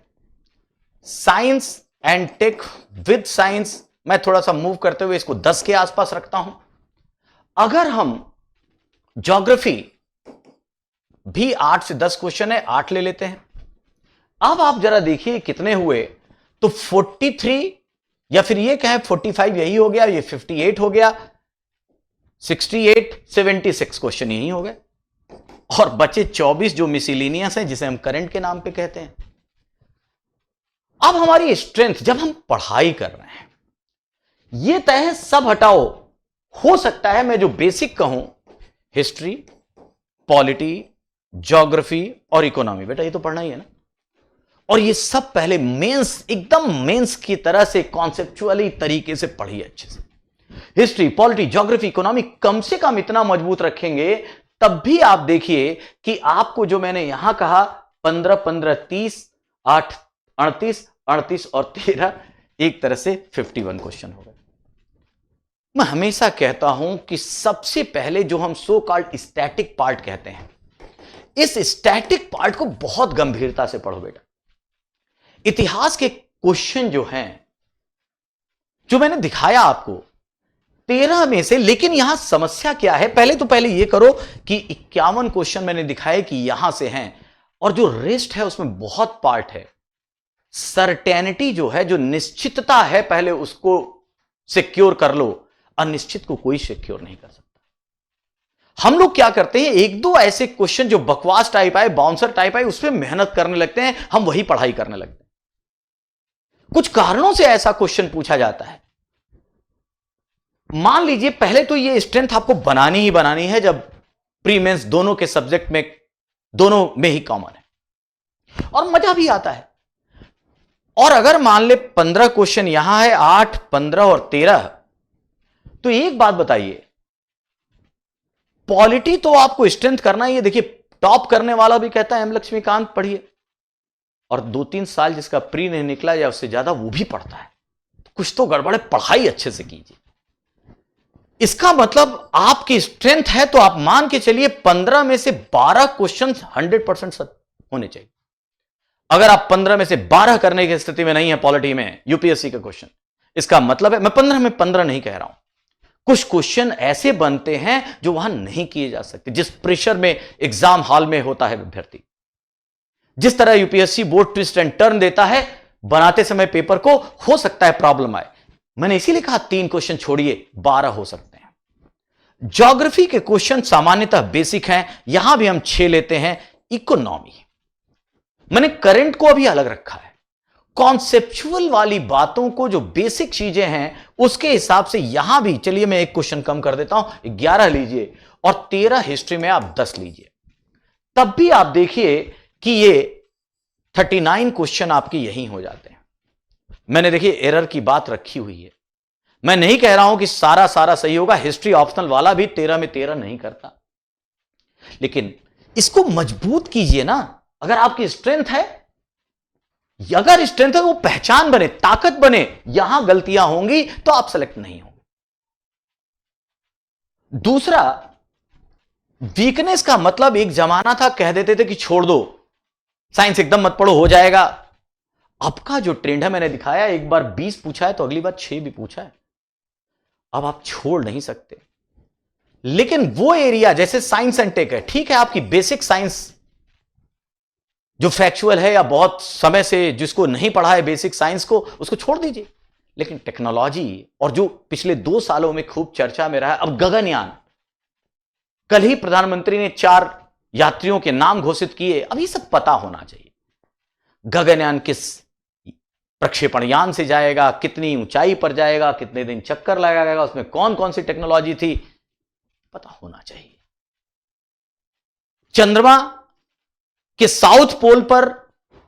science and tech with science मैं थोड़ा सा मूव करते हुए इसको 10 के आसपास रखता हूं। अगर हम ज्योग्राफी भी 8 से 10 क्वेश्चन है, 8 ले लेते हैं। अब आप जरा देखिए कितने हुए, तो 43 या फिर ये कहें 45 यही हो गया, ये 58 हो गया, 68, 76 क्वेश्चन यही हो गए। और बचे 24 जो मिसलिनियस है, जिसे हम करंट के नाम पे कहते हैं। अब हमारी स्ट्रेंथ, जब हम पढ़ाई कर रहे हैं, ये तय है सब हटाओ। हो सकता है मैं जो बेसिक कहूं, हिस्ट्री, पॉलिटी, ज्योग्राफी और इकोनॉमी, बेटा ये तो पढ़ना ही है ना। और ये सब पहले मेंस, एकदम मेंस की तरह से कॉन्सेप्चुअली तरीके से पढ़िए अच्छे से। हिस्ट्री, पॉलिटी, ज्योग्राफी, इकोनॉमी कम से कम इतना मजबूत रखेंगे, तब भी आप देखिए कि आपको जो मैंने यहां कहा 15, 15, 30, 8, 38, 38 और 13, एक तरह से 51 क्वेश्चन हो गए। मैं हमेशा कहता हूं कि सबसे पहले जो हम सो कॉल्ड स्टैटिक पार्ट कहते हैं, इस स्टैटिक पार्ट को बहुत गंभीरता से पढ़ो बेटा। इतिहास के क्वेश्चन जो हैं, जो मैंने दिखाया आपको 13 में से, लेकिन यहां समस्या क्या है? पहले यह करो कि 51 क्वेश्चन मैंने दिखाए कि यहां से हैं, और जो रेस्ट है उसमें बहुत पार्ट है। सर्टेनिटी जो है, जो निश्चितता है, पहले उसको सिक्योर कर लो। अनिश्चित को कोई सिक्योर नहीं कर सकता। हम लोग क्या करते हैं, एक दो ऐसे क्वेश्चन जो बकवास टाइप आए, बाउंसर टाइप आए, उस पर मेहनत करने लगते हैं, हम वही पढ़ाई करने लगते हैं। कुछ कारणों से ऐसा क्वेश्चन पूछा जाता है। मान लीजिए पहले तो ये स्ट्रेंथ आपको बनानी ही बनानी है, जब प्री मेंस दोनों के सब्जेक्ट में, दोनों में ही कॉमन है और मजा भी आता है। और अगर मान ले 15 क्वेश्चन यहां है, 8, 15 और 13, तो एक बात बताइए, पॉलिटी तो आपको स्ट्रेंथ करना ही है। देखिए टॉप करने वाला भी कहता है एम लक्ष्मीकांत पढ़िए, और 2-3 साल जिसका प्री नहीं निकला या उससे ज्यादा, वो भी पढ़ता है। तो कुछ तो गड़बड़ है, पढ़ाई अच्छे से कीजिए। इसका मतलब आपकी स्ट्रेंथ है, तो आप मान के चलिए 15 में से 12 क्वेश्चन 100% होने चाहिए। अगर आप 15 में से 12 करने की स्थिति में नहीं है पॉलिटी में, यूपीएससी का क्वेश्चन, इसका मतलब है, मैं 15 में 15 नहीं कह रहा हूं, कुछ क्वेश्चन ऐसे बनते हैं जो वहां नहीं किए जा सकते। जिस प्रेशर में एग्जाम हॉल में होता है विद्यार्थी, जिस तरह UPSC board twist and turn देता है बनाते समय पेपर को, हो सकता है प्रॉब्लम आए। मैंने इसीलिए कहा 3 क्वेश्चन छोड़िए, 12 हो सकते हैं। ज्योग्राफी के क्वेश्चन सामान्यतः बेसिक हैं, यहां भी हम 6 लेते हैं। इकोनॉमी, मैंने करंट को अभी अलग रखा है। कॉन्सेप्चुअल वाली बातों को, जो बेसिक चीजें हैं, उसके हिसाब से यहां भी, चलिए मैं एक क्वेश्चन कम कर देता हूं, 11 लीजिए, और 13 हिस्ट्री में आप 10 लीजिए। तब भी आप देखिए कि ये 39 क्वेश्चन आपके यहीं हो जाते हैं। मैंने देखिए एरर की बात रखी हुई है। मैं नहीं कह रहा हूं कि सारा सही होगा, हिस्ट्री ऑप्शनल वाला भी 13 में 13 नहीं करता, लेकिन इसको मजबूत कीजिए ना। अगर आपकी स्ट्रेंथ है, अगर स्ट्रेंथ है, वो पहचान बने, ताकत बने, यहां गलतियां होंगी तो आप सेलेक्ट नहीं होंगे। दूसरा, वीकनेस का मतलब एक जमाना था कह देते थे कि छोड़ दो, साइंस एकदम मत पढ़ो, हो जाएगा। आपका जो ट्रेंड है, मैंने दिखाया एक बार 20 पूछा है तो अगली बार 6 भी पूछा है। अब आप छोड़ नहीं सकते। लेकिन वो एरिया जैसे साइंस एंड टेक है, ठीक है, आपकी बेसिक साइंस जो फैक्चुअल है या बहुत समय से जिसको नहीं पढ़ा है बेसिक साइंस को, उसको छोड़ दीजिए। लेकिन टेक्नोलॉजी और जो पिछले 2 सालों में खूब चर्चा में रहा है, अब गगनयान, कल ही प्रधानमंत्री ने 4 यात्रियों के नाम घोषित किए। अब ये सब पता होना चाहिए। गगनयान किस प्रक्षेपण यान से जाएगा, कितनी ऊंचाई पर जाएगा, कितने दिन चक्कर लगाएगा, उसमें कौन कौन सी टेक्नोलॉजी थी, पता होना चाहिए। चंद्रमा के साउथ पोल पर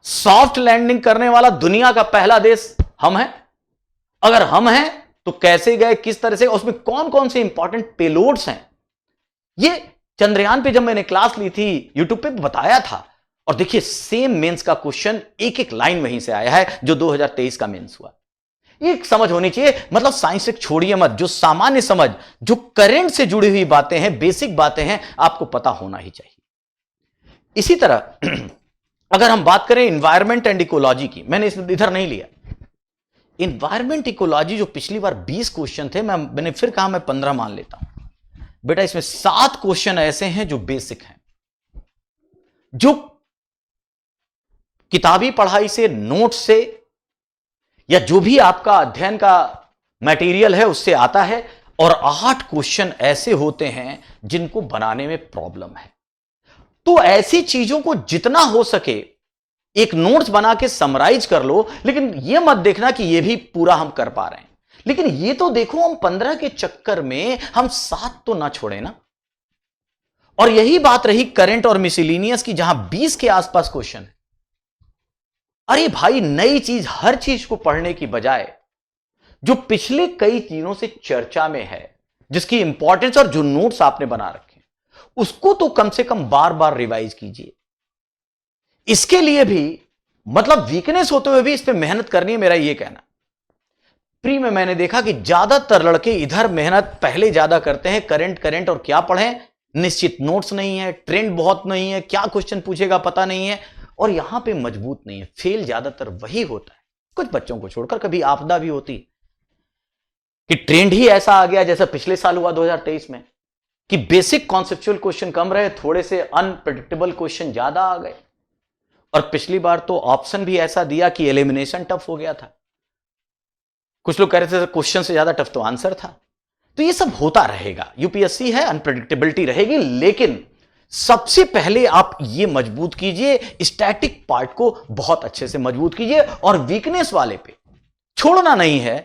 सॉफ्ट लैंडिंग करने वाला दुनिया का पहला देश हम हैं। अगर हम हैं तो कैसे गए, किस तरह से, उसमें कौन कौन से इंपॉर्टेंट पेलोड्स हैं, ये चंद्रयान पे जब मैंने क्लास ली थी यूट्यूब पे बताया था। और देखिए सेम मेंस का क्वेश्चन एक एक लाइन वहीं से आया है जो 2023 का मेंस हुआ। एक समझ होनी चाहिए, मतलब साइंस से छोड़िए मत, जो सामान्य समझ, जो करंट से जुड़ी हुई बातें हैं, बेसिक बातें हैं, आपको पता होना ही चाहिए। इसी तरह अगर हम बात करें इन्वायरमेंट एंड इकोलॉजी की, मैंने इधर नहीं लिया। इन्वायरमेंट इकोलॉजी जो पिछली बार 20 क्वेश्चन थे, मैंने फिर कहा मैं 15 मान लेता हूं। बेटा इसमें 7 क्वेश्चन ऐसे हैं जो बेसिक हैं, जो किताबी पढ़ाई से, नोट से, या जो भी आपका अध्ययन का मटेरियल है उससे आता है। और 8 क्वेश्चन ऐसे होते हैं जिनको बनाने में प्रॉब्लम है। तो ऐसी चीजों को जितना हो सके एक नोट्स बना के समराइज कर लो, लेकिन यह मत देखना कि यह भी पूरा हम कर पा रहे हैं। लेकिन ये तो देखो हम 15 के चक्कर में हम 7 तो ना छोड़े ना। और यही बात रही करंट और मिसलिनियस की, जहां 20 के आसपास क्वेश्चन है। अरे भाई नई चीज, हर चीज को पढ़ने की बजाय जो पिछले कई दिनों से चर्चा में है, जिसकी इंपॉर्टेंस और जो नोट्स आपने बना रखे, उसको तो कम से कम बार बार रिवाइज कीजिए। इसके लिए भी मतलब वीकनेस होते हुए भी इस पे मेहनत करनी है, मेरा यह कहना। प्री में मैंने देखा कि ज्यादातर लड़के इधर मेहनत पहले ज्यादा करते हैं, करंट और क्या पढ़ें, निश्चित नोट्स नहीं है, ट्रेंड बहुत नहीं है, क्या क्वेश्चन पूछेगा पता नहीं है, और यहां पे मजबूत नहीं है। फेल ज्यादातर वही होता है, कुछ बच्चों को छोड़कर। कभी आपदा भी होती कि ट्रेंड ही ऐसा आ गया जैसा पिछले साल हुआ 2023 में, कि बेसिक कॉन्सेप्चुअल क्वेश्चन कम रहे, थोड़े से अनप्रेडिक्टेबल क्वेश्चन ज्यादा आ गए। और पिछली बार तो ऑप्शन भी ऐसा दिया कि एलिमिनेशन टफ हो गया था। कुछ लोग कह रहे थे क्वेश्चन से ज्यादा टफ तो आंसर था। तो ये सब होता रहेगा, यूपीएससी है, अनप्रेडिक्टेबिलिटी रहेगी। लेकिन सबसे पहले आप ये मजबूत कीजिए, स्टैटिक पार्ट को बहुत अच्छे से मजबूत कीजिए, और वीकनेस वाले पे छोड़ना नहीं है।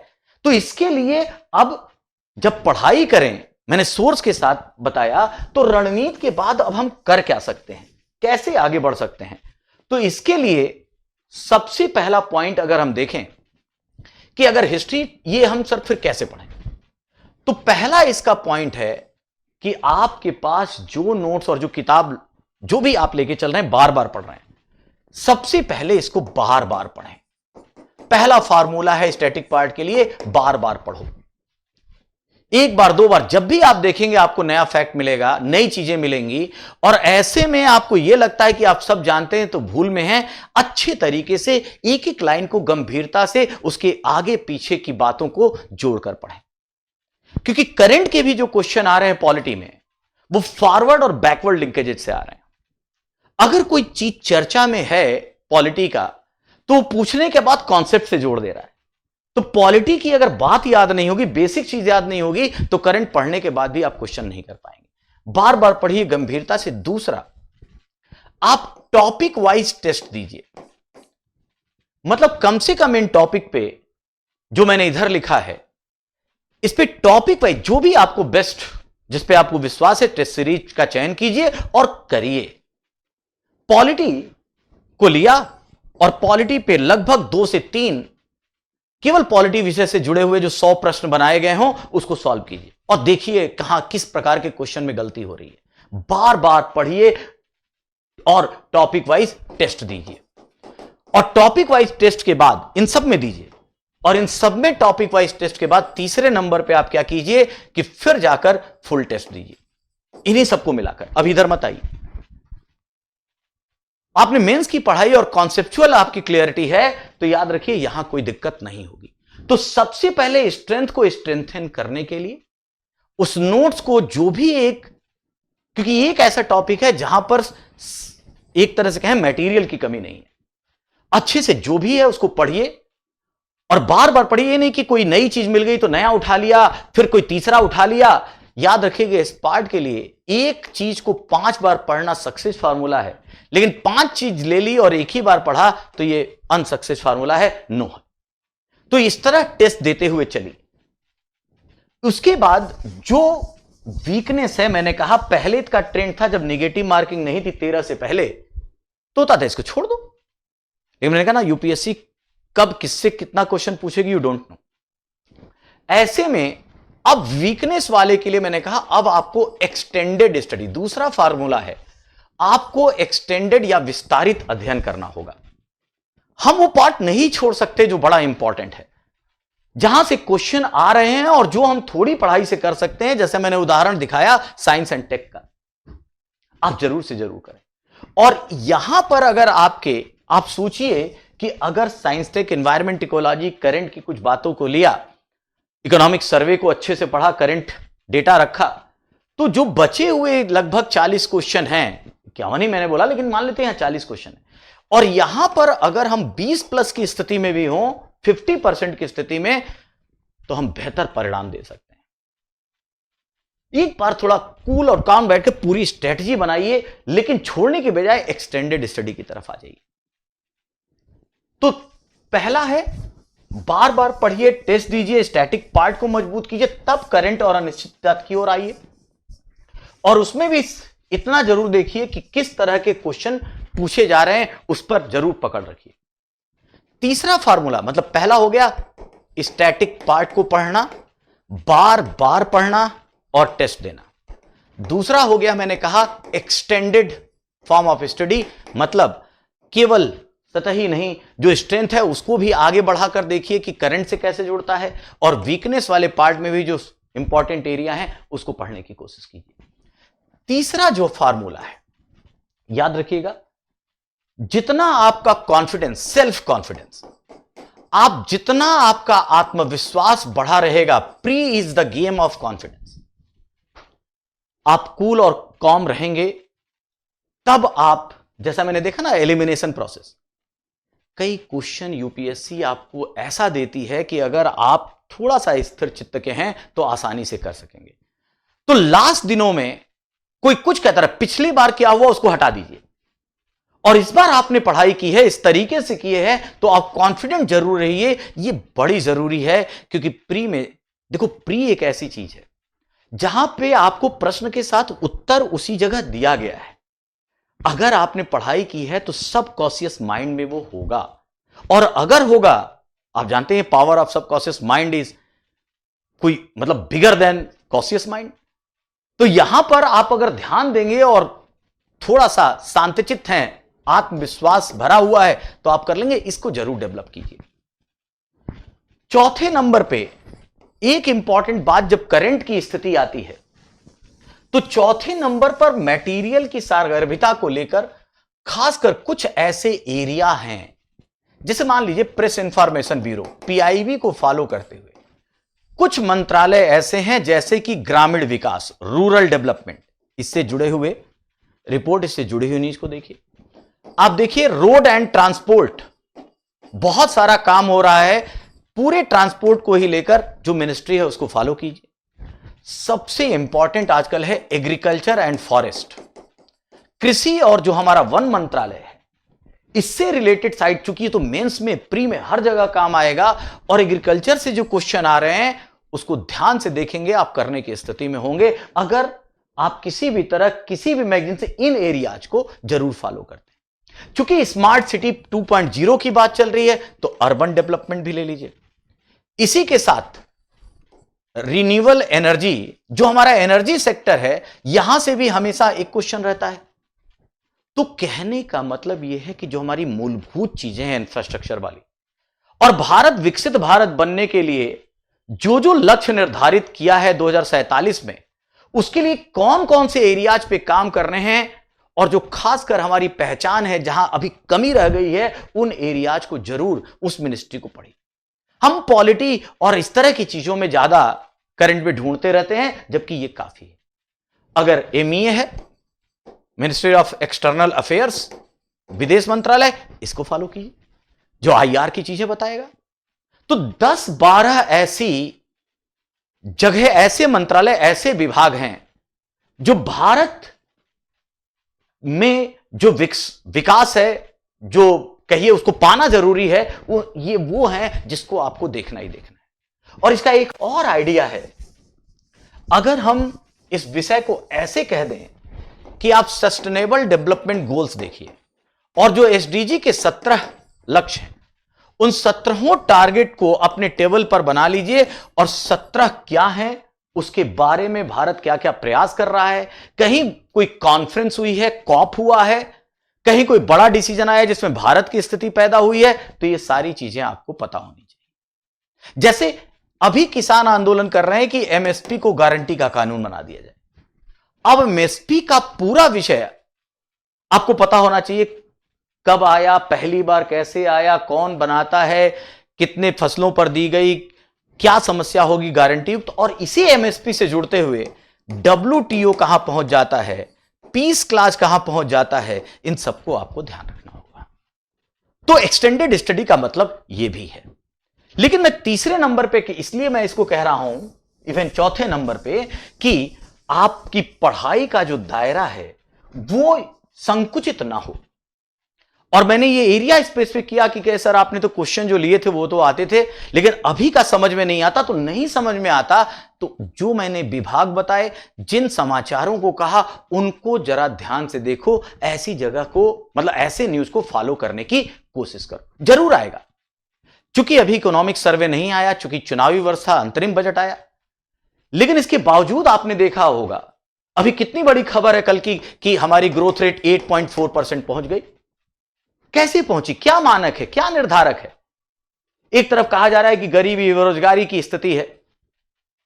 तो इसके लिए अब जब पढ़ाई करें, मैंने सोर्स के साथ बताया, तो रणनीति के बाद अब हम कर क्या सकते हैं, कैसे आगे बढ़ सकते हैं। तो इसके लिए सबसे पहला पॉइंट अगर हम देखें कि अगर हिस्ट्री, ये हम सर फिर कैसे पढ़ें, तो पहला इसका पॉइंट है कि आपके पास जो नोट्स और जो किताब जो भी आप लेके चल रहे हैं, बार बार पढ़ रहे हैं, सबसे पहले इसको बार बार पढ़ें। पहला फार्मूला है स्टैटिक पार्ट के लिए, बार बार पढ़ो। एक बार 2 बार जब भी आप देखेंगे आपको नया फैक्ट मिलेगा, नई चीजें मिलेंगी। और ऐसे में आपको यह लगता है कि आप सब जानते हैं तो भूल में हैं। अच्छे तरीके से एक एक लाइन को गंभीरता से उसके आगे पीछे की बातों को जोड़कर पढ़ें, क्योंकि करंट के भी जो क्वेश्चन आ रहे हैं पॉलिटी में, वो फॉरवर्ड और बैकवर्ड लिंकेजेस से आ रहे हैं। अगर कोई चीज चर्चा में है पॉलिटी का, तो पूछने के बाद कॉन्सेप्ट से जोड़ दे रहा है। तो पॉलिटी की अगर बात याद नहीं होगी, बेसिक चीज याद नहीं होगी, तो करंट पढ़ने के बाद भी आप क्वेश्चन नहीं कर पाएंगे। बार बार पढ़िए गंभीरता से। दूसरा, आप टॉपिक वाइज टेस्ट दीजिए। मतलब कम से कम इन टॉपिक पे जो मैंने इधर लिखा है, इस पे टॉपिक वाइज जो भी आपको बेस्ट, जिस पे आपको विश्वास है, टेस्ट सीरीज का चयन कीजिए और करिए। पॉलिटी को लिया और पॉलिटी पे लगभग 2 से 3 केवल पॉलिटी विषय से जुड़े हुए जो 100 प्रश्न बनाए गए हों, उसको सॉल्व कीजिए और देखिए कहां किस प्रकार के क्वेश्चन में गलती हो रही है। बार बार पढ़िए और टॉपिक वाइज टेस्ट दीजिए। और टॉपिक वाइज टेस्ट के बाद इन सब में दीजिए, और इन सब में टॉपिक वाइज टेस्ट के बाद तीसरे नंबर पे आप क्या कीजिए कि फिर जाकर फुल टेस्ट दीजिए, इन्हीं सबको मिलाकर। अब इधर मत आइए, आपने मेंस की पढ़ाई और कॉन्सेप्चुअल आपकी क्लियरिटी है, तो याद रखिए यहां कोई दिक्कत नहीं होगी। तो सबसे पहले स्ट्रेंथ को स्ट्रेंथन करने के लिए उस नोट्स को जो भी एक, क्योंकि एक ऐसा टॉपिक है जहां पर एक तरह से कहें मटेरियल की कमी नहीं है, अच्छे से जो भी है उसको पढ़िए और बार बार पढ़िए। नहीं कि कोई नई चीज मिल गई तो नया उठा लिया, फिर कोई तीसरा उठा लिया। याद रखिएगा इस पार्ट के लिए एक चीज को 5 बार पढ़ना सक्सेस फार्मूला है, लेकिन 5 चीज ले ली और एक ही बार पढ़ा तो ये अनसक्सेस फार्मूला है, नो है। तो इस तरह टेस्ट देते हुए चलिए। उसके बाद जो वीकनेस है, मैंने कहा पहले का ट्रेंड था जब नेगेटिव मार्किंग नहीं थी 13 से पहले, तो होता था इसको छोड़ दो। लेकिन मैंने कहा ना यूपीएससी कब किससे कितना क्वेश्चन पूछेगी यू डोंट नो। ऐसे में अब वीकनेस वाले के लिए मैंने कहा अब आपको एक्सटेंडेड स्टडी, दूसरा फार्मूला है, आपको एक्सटेंडेड या विस्तारित अध्ययन करना होगा। हम वो पार्ट नहीं छोड़ सकते जो बड़ा इंपॉर्टेंट है, जहां से क्वेश्चन आ रहे हैं और जो हम थोड़ी पढ़ाई से कर सकते हैं। जैसे मैंने उदाहरण दिखाया साइंस एंड टेक का, आप जरूर से जरूर करें। और यहां पर अगर आप सोचिए कि अगर science tech, environment, ecology, current की कुछ बातों को लिया, इकोनॉमिक सर्वे को अच्छे से पढ़ा, करंट डेटा रखा, तो जो बचे हुए लगभग 40 क्वेश्चन हैं, 51 ही मैंने बोला लेकिन मान लेते हैं 40 क्वेश्चन है, और यहां पर अगर हम 20 प्लस की स्थिति में भी हों, 50% की स्थिति में, तो हम बेहतर परिणाम दे सकते हैं। एक बार थोड़ा कूल और काम बैठ के पूरी स्ट्रेटजी बनाइए, लेकिन छोड़ने के बजाय एक्सटेंडेड स्टडी की तरफ आ जाइए। तो पहला है बार बार पढ़िए, टेस्ट दीजिए, स्टैटिक पार्ट को मजबूत कीजिए, तब करंट और अनिश्चितता की ओर आइए। और उसमें भी इतना जरूर देखिए कि किस तरह के क्वेश्चन पूछे जा रहे हैं, उस पर जरूर पकड़ रखिए। तीसरा फार्मूला, मतलब पहला हो गया स्टैटिक पार्ट को पढ़ना, बार बार पढ़ना और टेस्ट देना। दूसरा हो गया मैंने कहा एक्सटेंडेड फॉर्म ऑफ स्टडी, मतलब केवल सतही नहीं, जो स्ट्रेंथ है उसको भी आगे बढ़ाकर देखिए कि करंट से कैसे जुड़ता है, और वीकनेस वाले पार्ट में भी जो इंपॉर्टेंट एरिया है उसको पढ़ने की कोशिश कीजिए। तीसरा जो फार्मूला है, याद रखिएगा, जितना आपका कॉन्फिडेंस, सेल्फ कॉन्फिडेंस, आप जितना आपका आत्मविश्वास बढ़ा रहेगा, pre is the game of confidence, आप कूल और कॉम रहेंगे, तब आप, जैसा मैंने देखा ना एलिमिनेशन प्रोसेस, कई क्वेश्चन यूपीएससी आपको ऐसा देती है कि अगर आप थोड़ा सा स्थिर चित्त के हैं तो आसानी से कर सकेंगे। तो लास्ट दिनों में कोई कुछ कहता है पिछली बार क्या हुआ उसको हटा दीजिए, और इस बार आपने पढ़ाई की है, इस तरीके से की है, तो आप कॉन्फिडेंट जरूर रहिए। ये बड़ी जरूरी है, क्योंकि प्री में देखो, प्री एक ऐसी चीज है जहां पे आपको प्रश्न के साथ उत्तर उसी जगह दिया गया है। अगर आपने पढ़ाई की है तो सबकॉन्शियस माइंड में वो होगा, और अगर होगा, आप जानते हैं power of subconscious mind is कोई मतलब बिगर देन कॉन्शियस माइंड। तो यहां पर आप अगर ध्यान देंगे और थोड़ा सा शांतचित्त हैं, आत्मविश्वास भरा हुआ है, तो आप कर लेंगे। इसको जरूर डेवलप कीजिए। चौथे नंबर पे एक इंपॉर्टेंट बात, जब करंट की स्थिति आती है तो चौथे नंबर पर मटेरियल की सारगर्भिता को लेकर खासकर कुछ ऐसे एरिया हैं, जैसे मान लीजिए प्रेस इंफॉर्मेशन ब्यूरो, पीआईबी को फॉलो करते हुए कुछ मंत्रालय ऐसे हैं, जैसे कि ग्रामीण विकास, रूरल डेवलपमेंट, इससे जुड़े हुए रिपोर्ट, इससे जुड़ी हुई न्यूज को देखिए। आप देखिए रोड एंड ट्रांसपोर्ट, बहुत सारा काम हो रहा है, पूरे ट्रांसपोर्ट को ही लेकर जो मिनिस्ट्री है उसको फॉलो कीजिए। सबसे इंपॉर्टेंट आजकल है एग्रीकल्चर एंड फॉरेस्ट, कृषि और जो हमारा वन मंत्रालय है, इससे रिलेटेड साइड, चूंकि तो मेंस में, प्री में हर जगह काम आएगा, और एग्रीकल्चर से जो क्वेश्चन आ रहे हैं उसको ध्यान से देखेंगे, आप करने की स्थिति में होंगे, अगर आप किसी भी तरह, किसी भी मैगजीन से इन एरियाज को जरूर फॉलो करते हैं। चूंकि स्मार्ट सिटी 2.0 की बात चल रही है, तो अर्बन डेवलपमेंट भी ले लीजिए। इसी के साथ रिन्यूएबल एनर्जी, जो हमारा एनर्जी सेक्टर है, यहां से भी हमेशा एक क्वेश्चन रहता है। तो कहने का मतलब यह है कि जो हमारी मूलभूत चीजें हैं इंफ्रास्ट्रक्चर वाली, और भारत विकसित भारत बनने के लिए जो जो लक्ष्य निर्धारित किया है 2047 में, उसके लिए कौन कौन से एरियाज पे काम करने हैं, और जो खासकर हमारी पहचान है, जहां अभी कमी रह गई है, उन एरियाज को जरूर उस मिनिस्ट्री को पढ़िए। हम पॉलिटी और इस तरह की चीजों में ज्यादा करंट में ढूंढते रहते हैं, जबकि यह काफी है। अगर एमईए है, मिनिस्ट्री ऑफ एक्सटर्नल अफेयर्स, विदेश मंत्रालय, इसको फॉलो कीजिए, जो आईआर की चीजें बताएगा। तो 10-12 ऐसी जगह, ऐसे मंत्रालय, ऐसे विभाग हैं जो भारत में जो विकास है, जो कहिए उसको पाना जरूरी है, वो है जिसको आपको देखना ही देखना है। और इसका एक और आइडिया है, अगर हम इस विषय को ऐसे कह दें कि आप सस्टेनेबल डेवलपमेंट गोल्स देखिए, और जो एसडीजी के 17 लक्ष्य हैं, उन 17 टारगेट को अपने टेबल पर बना लीजिए, और 17 क्या हैं, उसके बारे में भारत क्या क्या प्रयास कर रहा है। कहीं कोई कॉन्फ्रेंस हुई है, कॉप हुआ है, कहीं कोई बड़ा डिसीजन आया जिसमें भारत की स्थिति पैदा हुई है, तो ये सारी चीजें आपको पता होनी चाहिए। जैसे अभी किसान आंदोलन कर रहे हैं कि एमएसपी को गारंटी का कानून बना दिया जाए। अब एमएसपी का पूरा विषय आपको पता होना चाहिए, कब आया, पहली बार कैसे आया, कौन बनाता है, कितने फसलों पर दी गई, क्या समस्या होगी गारंटी युक्त, और इसी एमएसपी से जुड़ते हुए डब्ल्यूटीओ कहां पहुंच जाता है, पीस क्लास कहां पहुंच जाता है, इन सबको आपको ध्यान रखना होगा। तो एक्सटेंडेड स्टडी का मतलब यह भी है। लेकिन मैं तीसरे नंबर पे, इसलिए मैं इसको कह रहा हूं, इवन चौथे नंबर पे, कि आपकी पढ़ाई का जो दायरा है वो संकुचित ना हो। और मैंने ये एरिया स्पेसिफिक किया कि सर आपने तो क्वेश्चन जो लिए थे वो तो आते थे, लेकिन अभी का समझ में नहीं आता। तो नहीं समझ में आता तो जो मैंने विभाग बताए, जिन समाचारों को कहा, उनको जरा ध्यान से देखो, ऐसी जगह को, मतलब ऐसे न्यूज को फॉलो करने की कोशिश करो, जरूर आएगा। चूंकि अभी इकोनॉमिक सर्वे नहीं आया, चूंकि चुनावी वर्ष था, अंतरिम बजट आया, लेकिन इसके बावजूद आपने देखा होगा अभी कितनी बड़ी खबर है कल की कि हमारी ग्रोथ रेट 8.4% पहुंच गई। कैसे पहुंची, क्या मानक है, क्या निर्धारक है? एक तरफ कहा जा रहा है कि गरीबी, बेरोजगारी की स्थिति है,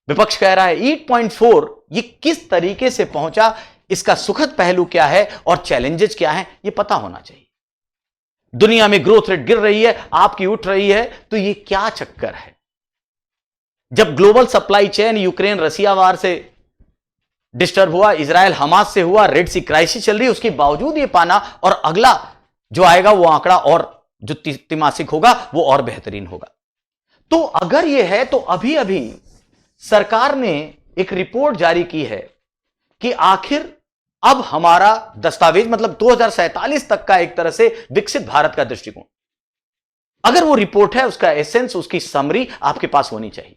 विपक्ष कह रहा है 8.4, ये किस तरीके से पहुंचा, इसका सुखद पहलू क्या है और चैलेंजेस क्या है, ये पता होना चाहिए। दुनिया में ग्रोथ रेट गिर रही है, आपकी उठ रही है, तो ये क्या चक्कर है? जब ग्लोबल सप्लाई चेन यूक्रेन रसिया वार से डिस्टर्ब हुआ, इजराइल हमास से हुआ, रेड सी क्राइसिस चल रही है, उसके बावजूद ये पाना, और अगला जो आएगा वो आंकड़ा और जो तिमासिक होगा वो और बेहतरीन होगा। तो अगर ये है, तो अभी अभी सरकार ने एक रिपोर्ट जारी की है कि आखिर अब हमारा दस्तावेज, मतलब 2047 तक का एक तरह से विकसित भारत का दृष्टिकोण, अगर वो रिपोर्ट है, उसका एसेंस, उसकी समरी आपके पास होनी चाहिए।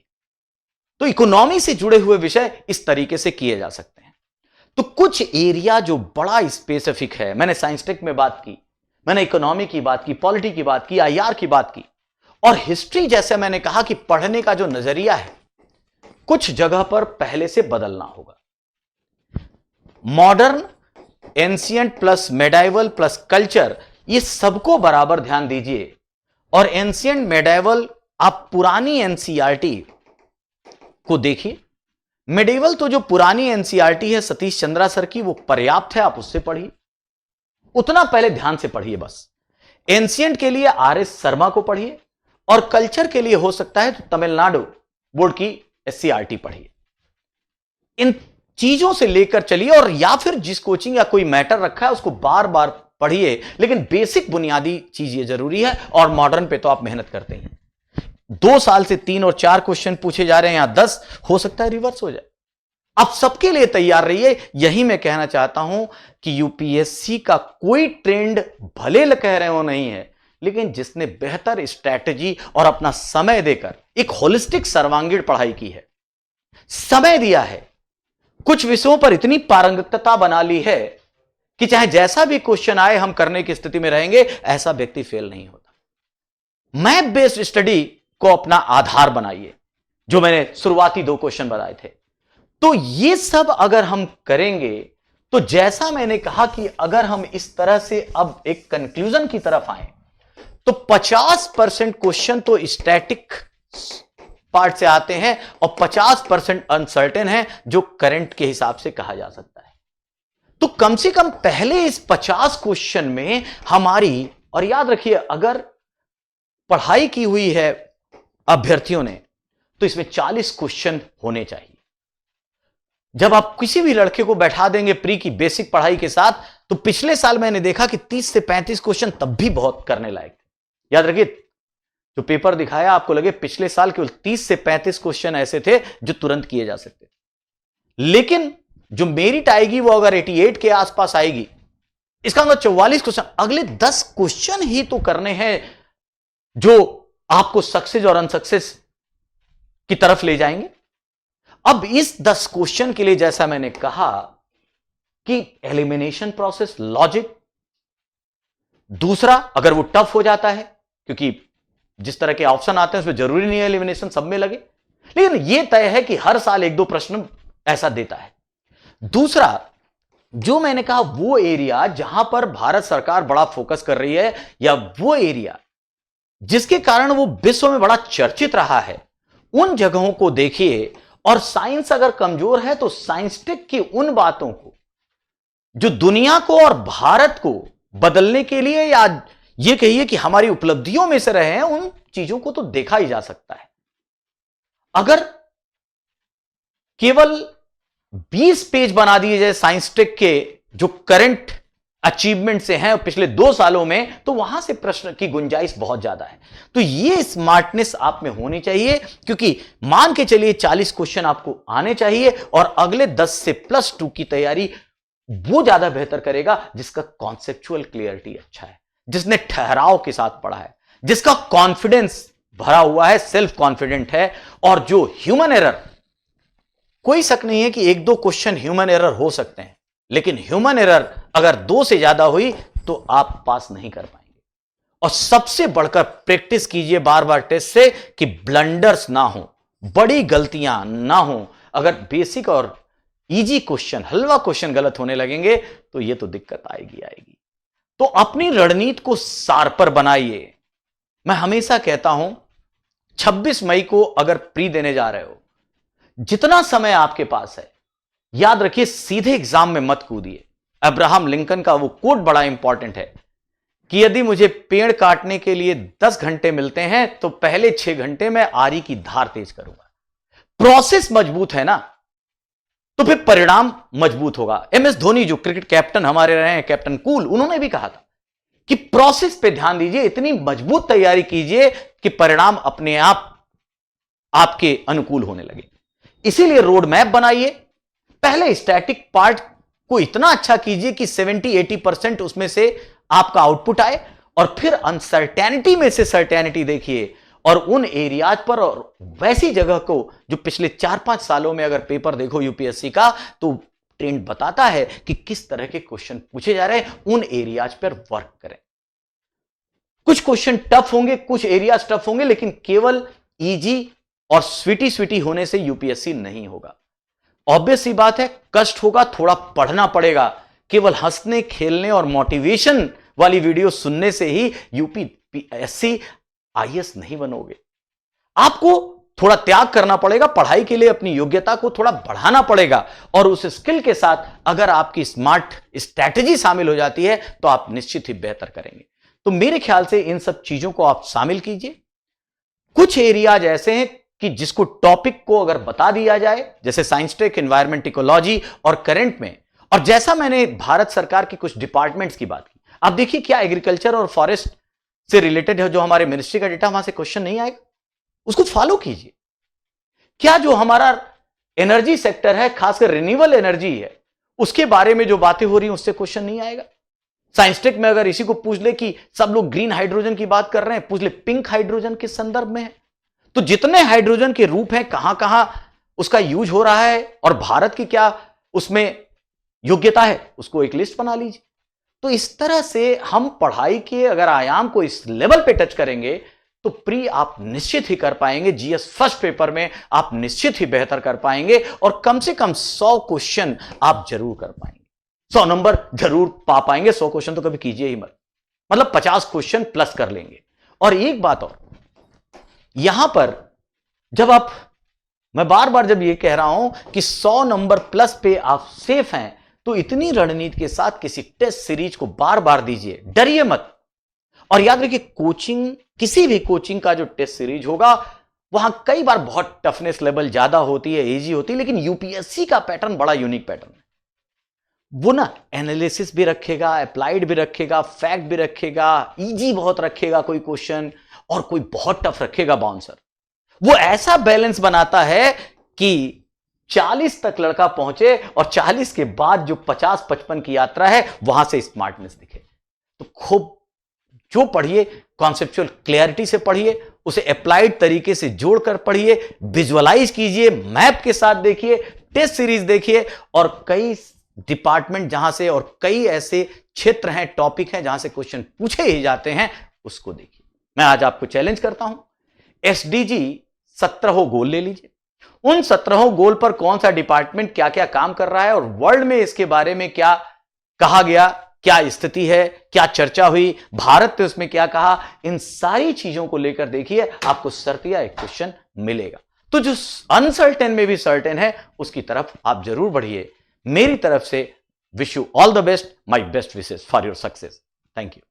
तो इकोनॉमी से जुड़े हुए विषय इस तरीके से किए जा सकते हैं। तो कुछ एरिया जो बड़ा स्पेसिफिक है, मैंने साइंस टेक में बात की, मैंने इकोनॉमी की बात की, पॉलिटी की बात की, आईआर की बात की, और हिस्ट्री, जैसे मैंने कहा कि पढ़ने का जो नजरिया है कुछ जगह पर पहले से बदलना होगा। Modern, ancient plus medieval plus culture, ये सबको बराबर ध्यान दीजिए। और एंशिएंट, मेडाइवल, आप पुरानी एनसीईआरटी को देखिए। मेडिवल तो जो पुरानी एनसीईआरटी है सतीश चंद्रा सर की, वो पर्याप्त है, आप उससे पढ़िए, उतना पहले ध्यान से पढ़िए बस। एंशिएंट के लिए आरएस शर्मा को पढ़िए, और कल्चर के लिए हो सकता है तो तमिलनाडु बोर्ड की एससीईआरटी पढ़िए। इन चीजों से लेकर चलिए, और या फिर जिस कोचिंग या कोई मैटर रखा है उसको बार बार पढ़िए, लेकिन बेसिक बुनियादी चीज ये जरूरी है। और मॉडर्न पे तो आप मेहनत करते हैं, 2 साल से 3 और 4 क्वेश्चन पूछे जा रहे हैं, यहां 10, हो सकता है रिवर्स हो जाए। आप सबके लिए तैयार रहिए। यही मैं कहना चाहता हूं कि यूपीएससी का कोई ट्रेंड भले कह रहे हो नहीं है, लेकिन जिसने बेहतर स्ट्रैटेजी और अपना समय देकर एक होलिस्टिक सर्वांगीण पढ़ाई की है, समय दिया है, कुछ विषयों पर इतनी पारंगतता बना ली है कि चाहे जैसा भी क्वेश्चन आए हम करने की स्थिति में रहेंगे, ऐसा व्यक्ति फेल नहीं होता। मैप बेस्ड स्टडी को अपना आधार बनाइए, जो मैंने शुरुआती 2 क्वेश्चन बताए थे। तो ये सब अगर हम करेंगे, तो जैसा मैंने कहा कि अगर हम इस तरह से अब एक कंक्लूजन की तरफ आए, तो 50% क्वेश्चन तो स्टैटिक पार्ट से आते हैं और 50% अनसर्टेन है, जो करंट के हिसाब से कहा जा सकता है। तो कम से कम पहले इस 50 क्वेश्चन में हमारी, और याद रखिए अगर पढ़ाई की हुई है अभ्यर्थियों ने तो इसमें 40 क्वेश्चन होने चाहिए। जब आप किसी भी लड़के को बैठा देंगे प्री की बेसिक पढ़ाई के साथ, तो पिछले साल मैंने देखा कि 30 से 35 क्वेश्चन तब भी बहुत करने लायक थे। याद रखिए जो पेपर दिखाया आपको लगे पिछले साल केवल 30 से 35 क्वेश्चन ऐसे थे जो तुरंत किए जा सकते थे। लेकिन जो मेरिट आएगी वो अगर 88 के आसपास आएगी, इसका मतलब 44 क्वेश्चन, अगले 10 क्वेश्चन ही तो करने हैं जो आपको सक्सेस और अनसक्सेस की तरफ ले जाएंगे। अब इस 10 क्वेश्चन के लिए जैसा मैंने कहा कि एलिमिनेशन प्रोसेस, लॉजिक, दूसरा अगर वो टफ हो जाता है, क्योंकि जिस तरह के ऑप्शन आते हैं उसमें जरूरी नहीं है एलिमिनेशन सब में लगे, लेकिन यह तय है कि हर साल 1-2 प्रश्न ऐसा देता है। दूसरा जो मैंने कहा वो एरिया जहां पर भारत सरकार बड़ा फोकस कर रही है, या वो एरिया जिसके कारण वो विश्व में बड़ा चर्चित रहा है, उन जगहों को देखिए। और साइंस अगर कमजोर है तो साइंटिस्ट की उन बातों को जो दुनिया को और भारत को बदलने के लिए, या ये कहिए कि हमारी उपलब्धियों में से रहे हैं, उन चीजों को तो देखा ही जा सकता है। अगर केवल 20 पेज बना दिए जाए साइंस टेक के जो करंट अचीवमेंट से हैं पिछले 2 सालों में, तो वहां से प्रश्न की गुंजाइश बहुत ज्यादा है। तो ये स्मार्टनेस आप में होनी चाहिए, क्योंकि मान के चलिए 40 क्वेश्चन आपको आने चाहिए और अगले 10 से +2 की तैयारी वो ज्यादा बेहतर करेगा जिसका कॉन्सेप्चुअल क्लियरिटी अच्छा है, जिसने ठहराव के साथ पढ़ा है, जिसका कॉन्फिडेंस भरा हुआ है, सेल्फ कॉन्फिडेंट है। और जो ह्यूमन एरर, कोई शक नहीं है कि 1-2 क्वेश्चन ह्यूमन एरर हो सकते हैं, लेकिन ह्यूमन एरर अगर 2 से ज्यादा हुई तो आप पास नहीं कर पाएंगे। और सबसे बढ़कर प्रैक्टिस कीजिए बार बार टेस्ट से कि ब्लंडर्स ना हो, बड़ी गलतियां ना हो। अगर बेसिक और इजी क्वेश्चन, हलवा क्वेश्चन गलत होने लगेंगे तो यह तो दिक्कत आएगी आएगी। तो अपनी रणनीति को शार्पर बनाइए। मैं हमेशा कहता हूं 26 मई को अगर प्री देने जा रहे हो, जितना समय आपके पास है, याद रखिए सीधे एग्जाम में मत कूदिए। अब्राहम लिंकन का वो कोट बड़ा इंपॉर्टेंट है कि यदि मुझे पेड़ काटने के लिए 10 घंटे मिलते हैं तो पहले 6 घंटे में आरी की धार तेज करूंगा। प्रोसेस मजबूत है ना, तो फिर परिणाम मजबूत होगा। MS धोनी जो क्रिकेट कैप्टन हमारे रहे हैं, कैप्टन कूल, उन्होंने भी कहा था कि प्रोसेस पे ध्यान दीजिए, इतनी मजबूत तैयारी कीजिए कि परिणाम अपने आप आपके अनुकूल होने लगे। इसीलिए रोड मैप बनाइए। पहले स्टैटिक पार्ट को इतना अच्छा कीजिए कि 70-80% उसमें से आपका आउटपुट आए, और फिर अनसर्टेनिटी में से सर्टेनिटी देखिए, और उन एरियाज पर और वैसी जगह को जो पिछले 4-5 सालों में अगर पेपर देखो यूपीएससी का, तो ट्रेंड बताता है कि किस तरह के क्वेश्चन पूछे जा रहे हैं, उन एरियाज पर वर्क करें। कुछ क्वेश्चन टफ होंगे, कुछ एरियाज टफ होंगे, लेकिन केवल इजी और स्वीटी होने से यूपीएससी नहीं होगा। ऑब्वियस सी बात है, कष्ट होगा, थोड़ा पढ़ना पड़ेगा। केवल हंसने खेलने और मोटिवेशन वाली वीडियो सुनने से ही यूपीएससी आईएएस नहीं बनोगे। आपको थोड़ा त्याग करना पड़ेगा, पढ़ाई के लिए अपनी योग्यता को थोड़ा बढ़ाना पड़ेगा, और उस स्किल के साथ अगर आपकी स्मार्ट स्ट्रैटेजी शामिल हो जाती है तो आप निश्चित ही बेहतर करेंगे। तो मेरे ख्याल से इन सब चीजों को आप शामिल कीजिए। कुछ एरियाज ऐसे हैं कि जिसको टॉपिक को अगर बता दिया जाए, जैसे साइंस टेक, एनवायरमेंट इकोलॉजी और करंट में, और जैसा मैंने भारत सरकार की कुछ डिपार्टमेंट्स की बात की, आप देखिए क्या एग्रीकल्चर और फॉरेस्ट से रिलेटेड है जो हमारे मिनिस्ट्री का डेटा, वहां से क्वेश्चन नहीं आएगा, उसको फॉलो कीजिए। क्या जो हमारा एनर्जी सेक्टर है, खासकर रिन्यूएबल एनर्जी है, उसके बारे में जो बातें हो रही हैं उससे क्वेश्चन नहीं आएगा। साइंस टेक में अगर इसी को पूछ ले कि सब लोग ग्रीन हाइड्रोजन की बात कर रहे हैं, पूछ ले पिंक हाइड्रोजन किस संदर्भ में है। तो जितने हाइड्रोजन के रूप हैं, कहां कहां उसका यूज हो रहा है और भारत की क्या उसमें योग्यता है, उसको एक लिस्ट बना लीजिए। तो इस तरह से हम पढ़ाई के अगर आयाम को इस लेवल पे टच करेंगे तो प्री आप निश्चित ही कर पाएंगे। जीएस फर्स्ट पेपर में आप निश्चित ही बेहतर कर पाएंगे, और कम से कम 100 क्वेश्चन आप जरूर कर पाएंगे, 100 नंबर जरूर पा पाएंगे। 100 क्वेश्चन तो कभी कीजिए ही मत, मतलब 50 क्वेश्चन प्लस कर लेंगे। और एक बात और, यहां पर जब आप, मैं बार बार जब ये कह रहा हूं कि 100 नंबर प्लस पे आप सेफ हैं, तो इतनी रणनीति के साथ किसी टेस्ट सीरीज को बार बार दीजिए, डरिए मत। और याद रखिए, कोचिंग, किसी भी कोचिंग का जो टेस्ट सीरीज होगा वहां कई बार बहुत टफनेस लेवल ज्यादा होती है, इजी होती है, लेकिन यूपीएससी का पैटर्न बड़ा यूनिक पैटर्न है। वो ना एनालिसिस भी रखेगा, अप्लाइड भी रखेगा, फैक्ट भी रखेगा, इजी बहुत रखेगा कोई क्वेश्चन, और कोई बहुत टफ रखेगा बाउंसर। वो ऐसा बैलेंस बनाता है कि 40 तक लड़का पहुंचे और 40 के बाद जो 50-55 की यात्रा है वहां से स्मार्टनेस दिखे। तो खूब जो पढ़िए, कॉन्सेप्चुअल क्लैरिटी से पढ़िए, उसे अप्लाइड तरीके से जोड़कर पढ़िए, विजुअलाइज कीजिए, मैप के साथ देखिए, टेस्ट सीरीज देखिए, और कई डिपार्टमेंट जहां से और कई ऐसे क्षेत्र हैं, टॉपिक हैं जहां से क्वेश्चन पूछे ही जाते हैं, उसको देखिए। मैं आज आपको चैलेंज करता हूं, एसडीजी 17 गोल ले लीजिए। उन 17 गोल पर कौन सा डिपार्टमेंट क्या क्या काम कर रहा है और वर्ल्ड में इसके बारे में क्या कहा गया, क्या स्थिति है, क्या चर्चा हुई, भारत ने उसमें क्या कहा, इन सारी चीजों को लेकर देखिए, आपको सर्तिया एक क्वेश्चन मिलेगा। तो जो अनसर्टेन में भी सर्टेन है उसकी तरफ आप जरूर बढ़िए। मेरी तरफ से wish you all the best, my best wishes for your success. Thank you.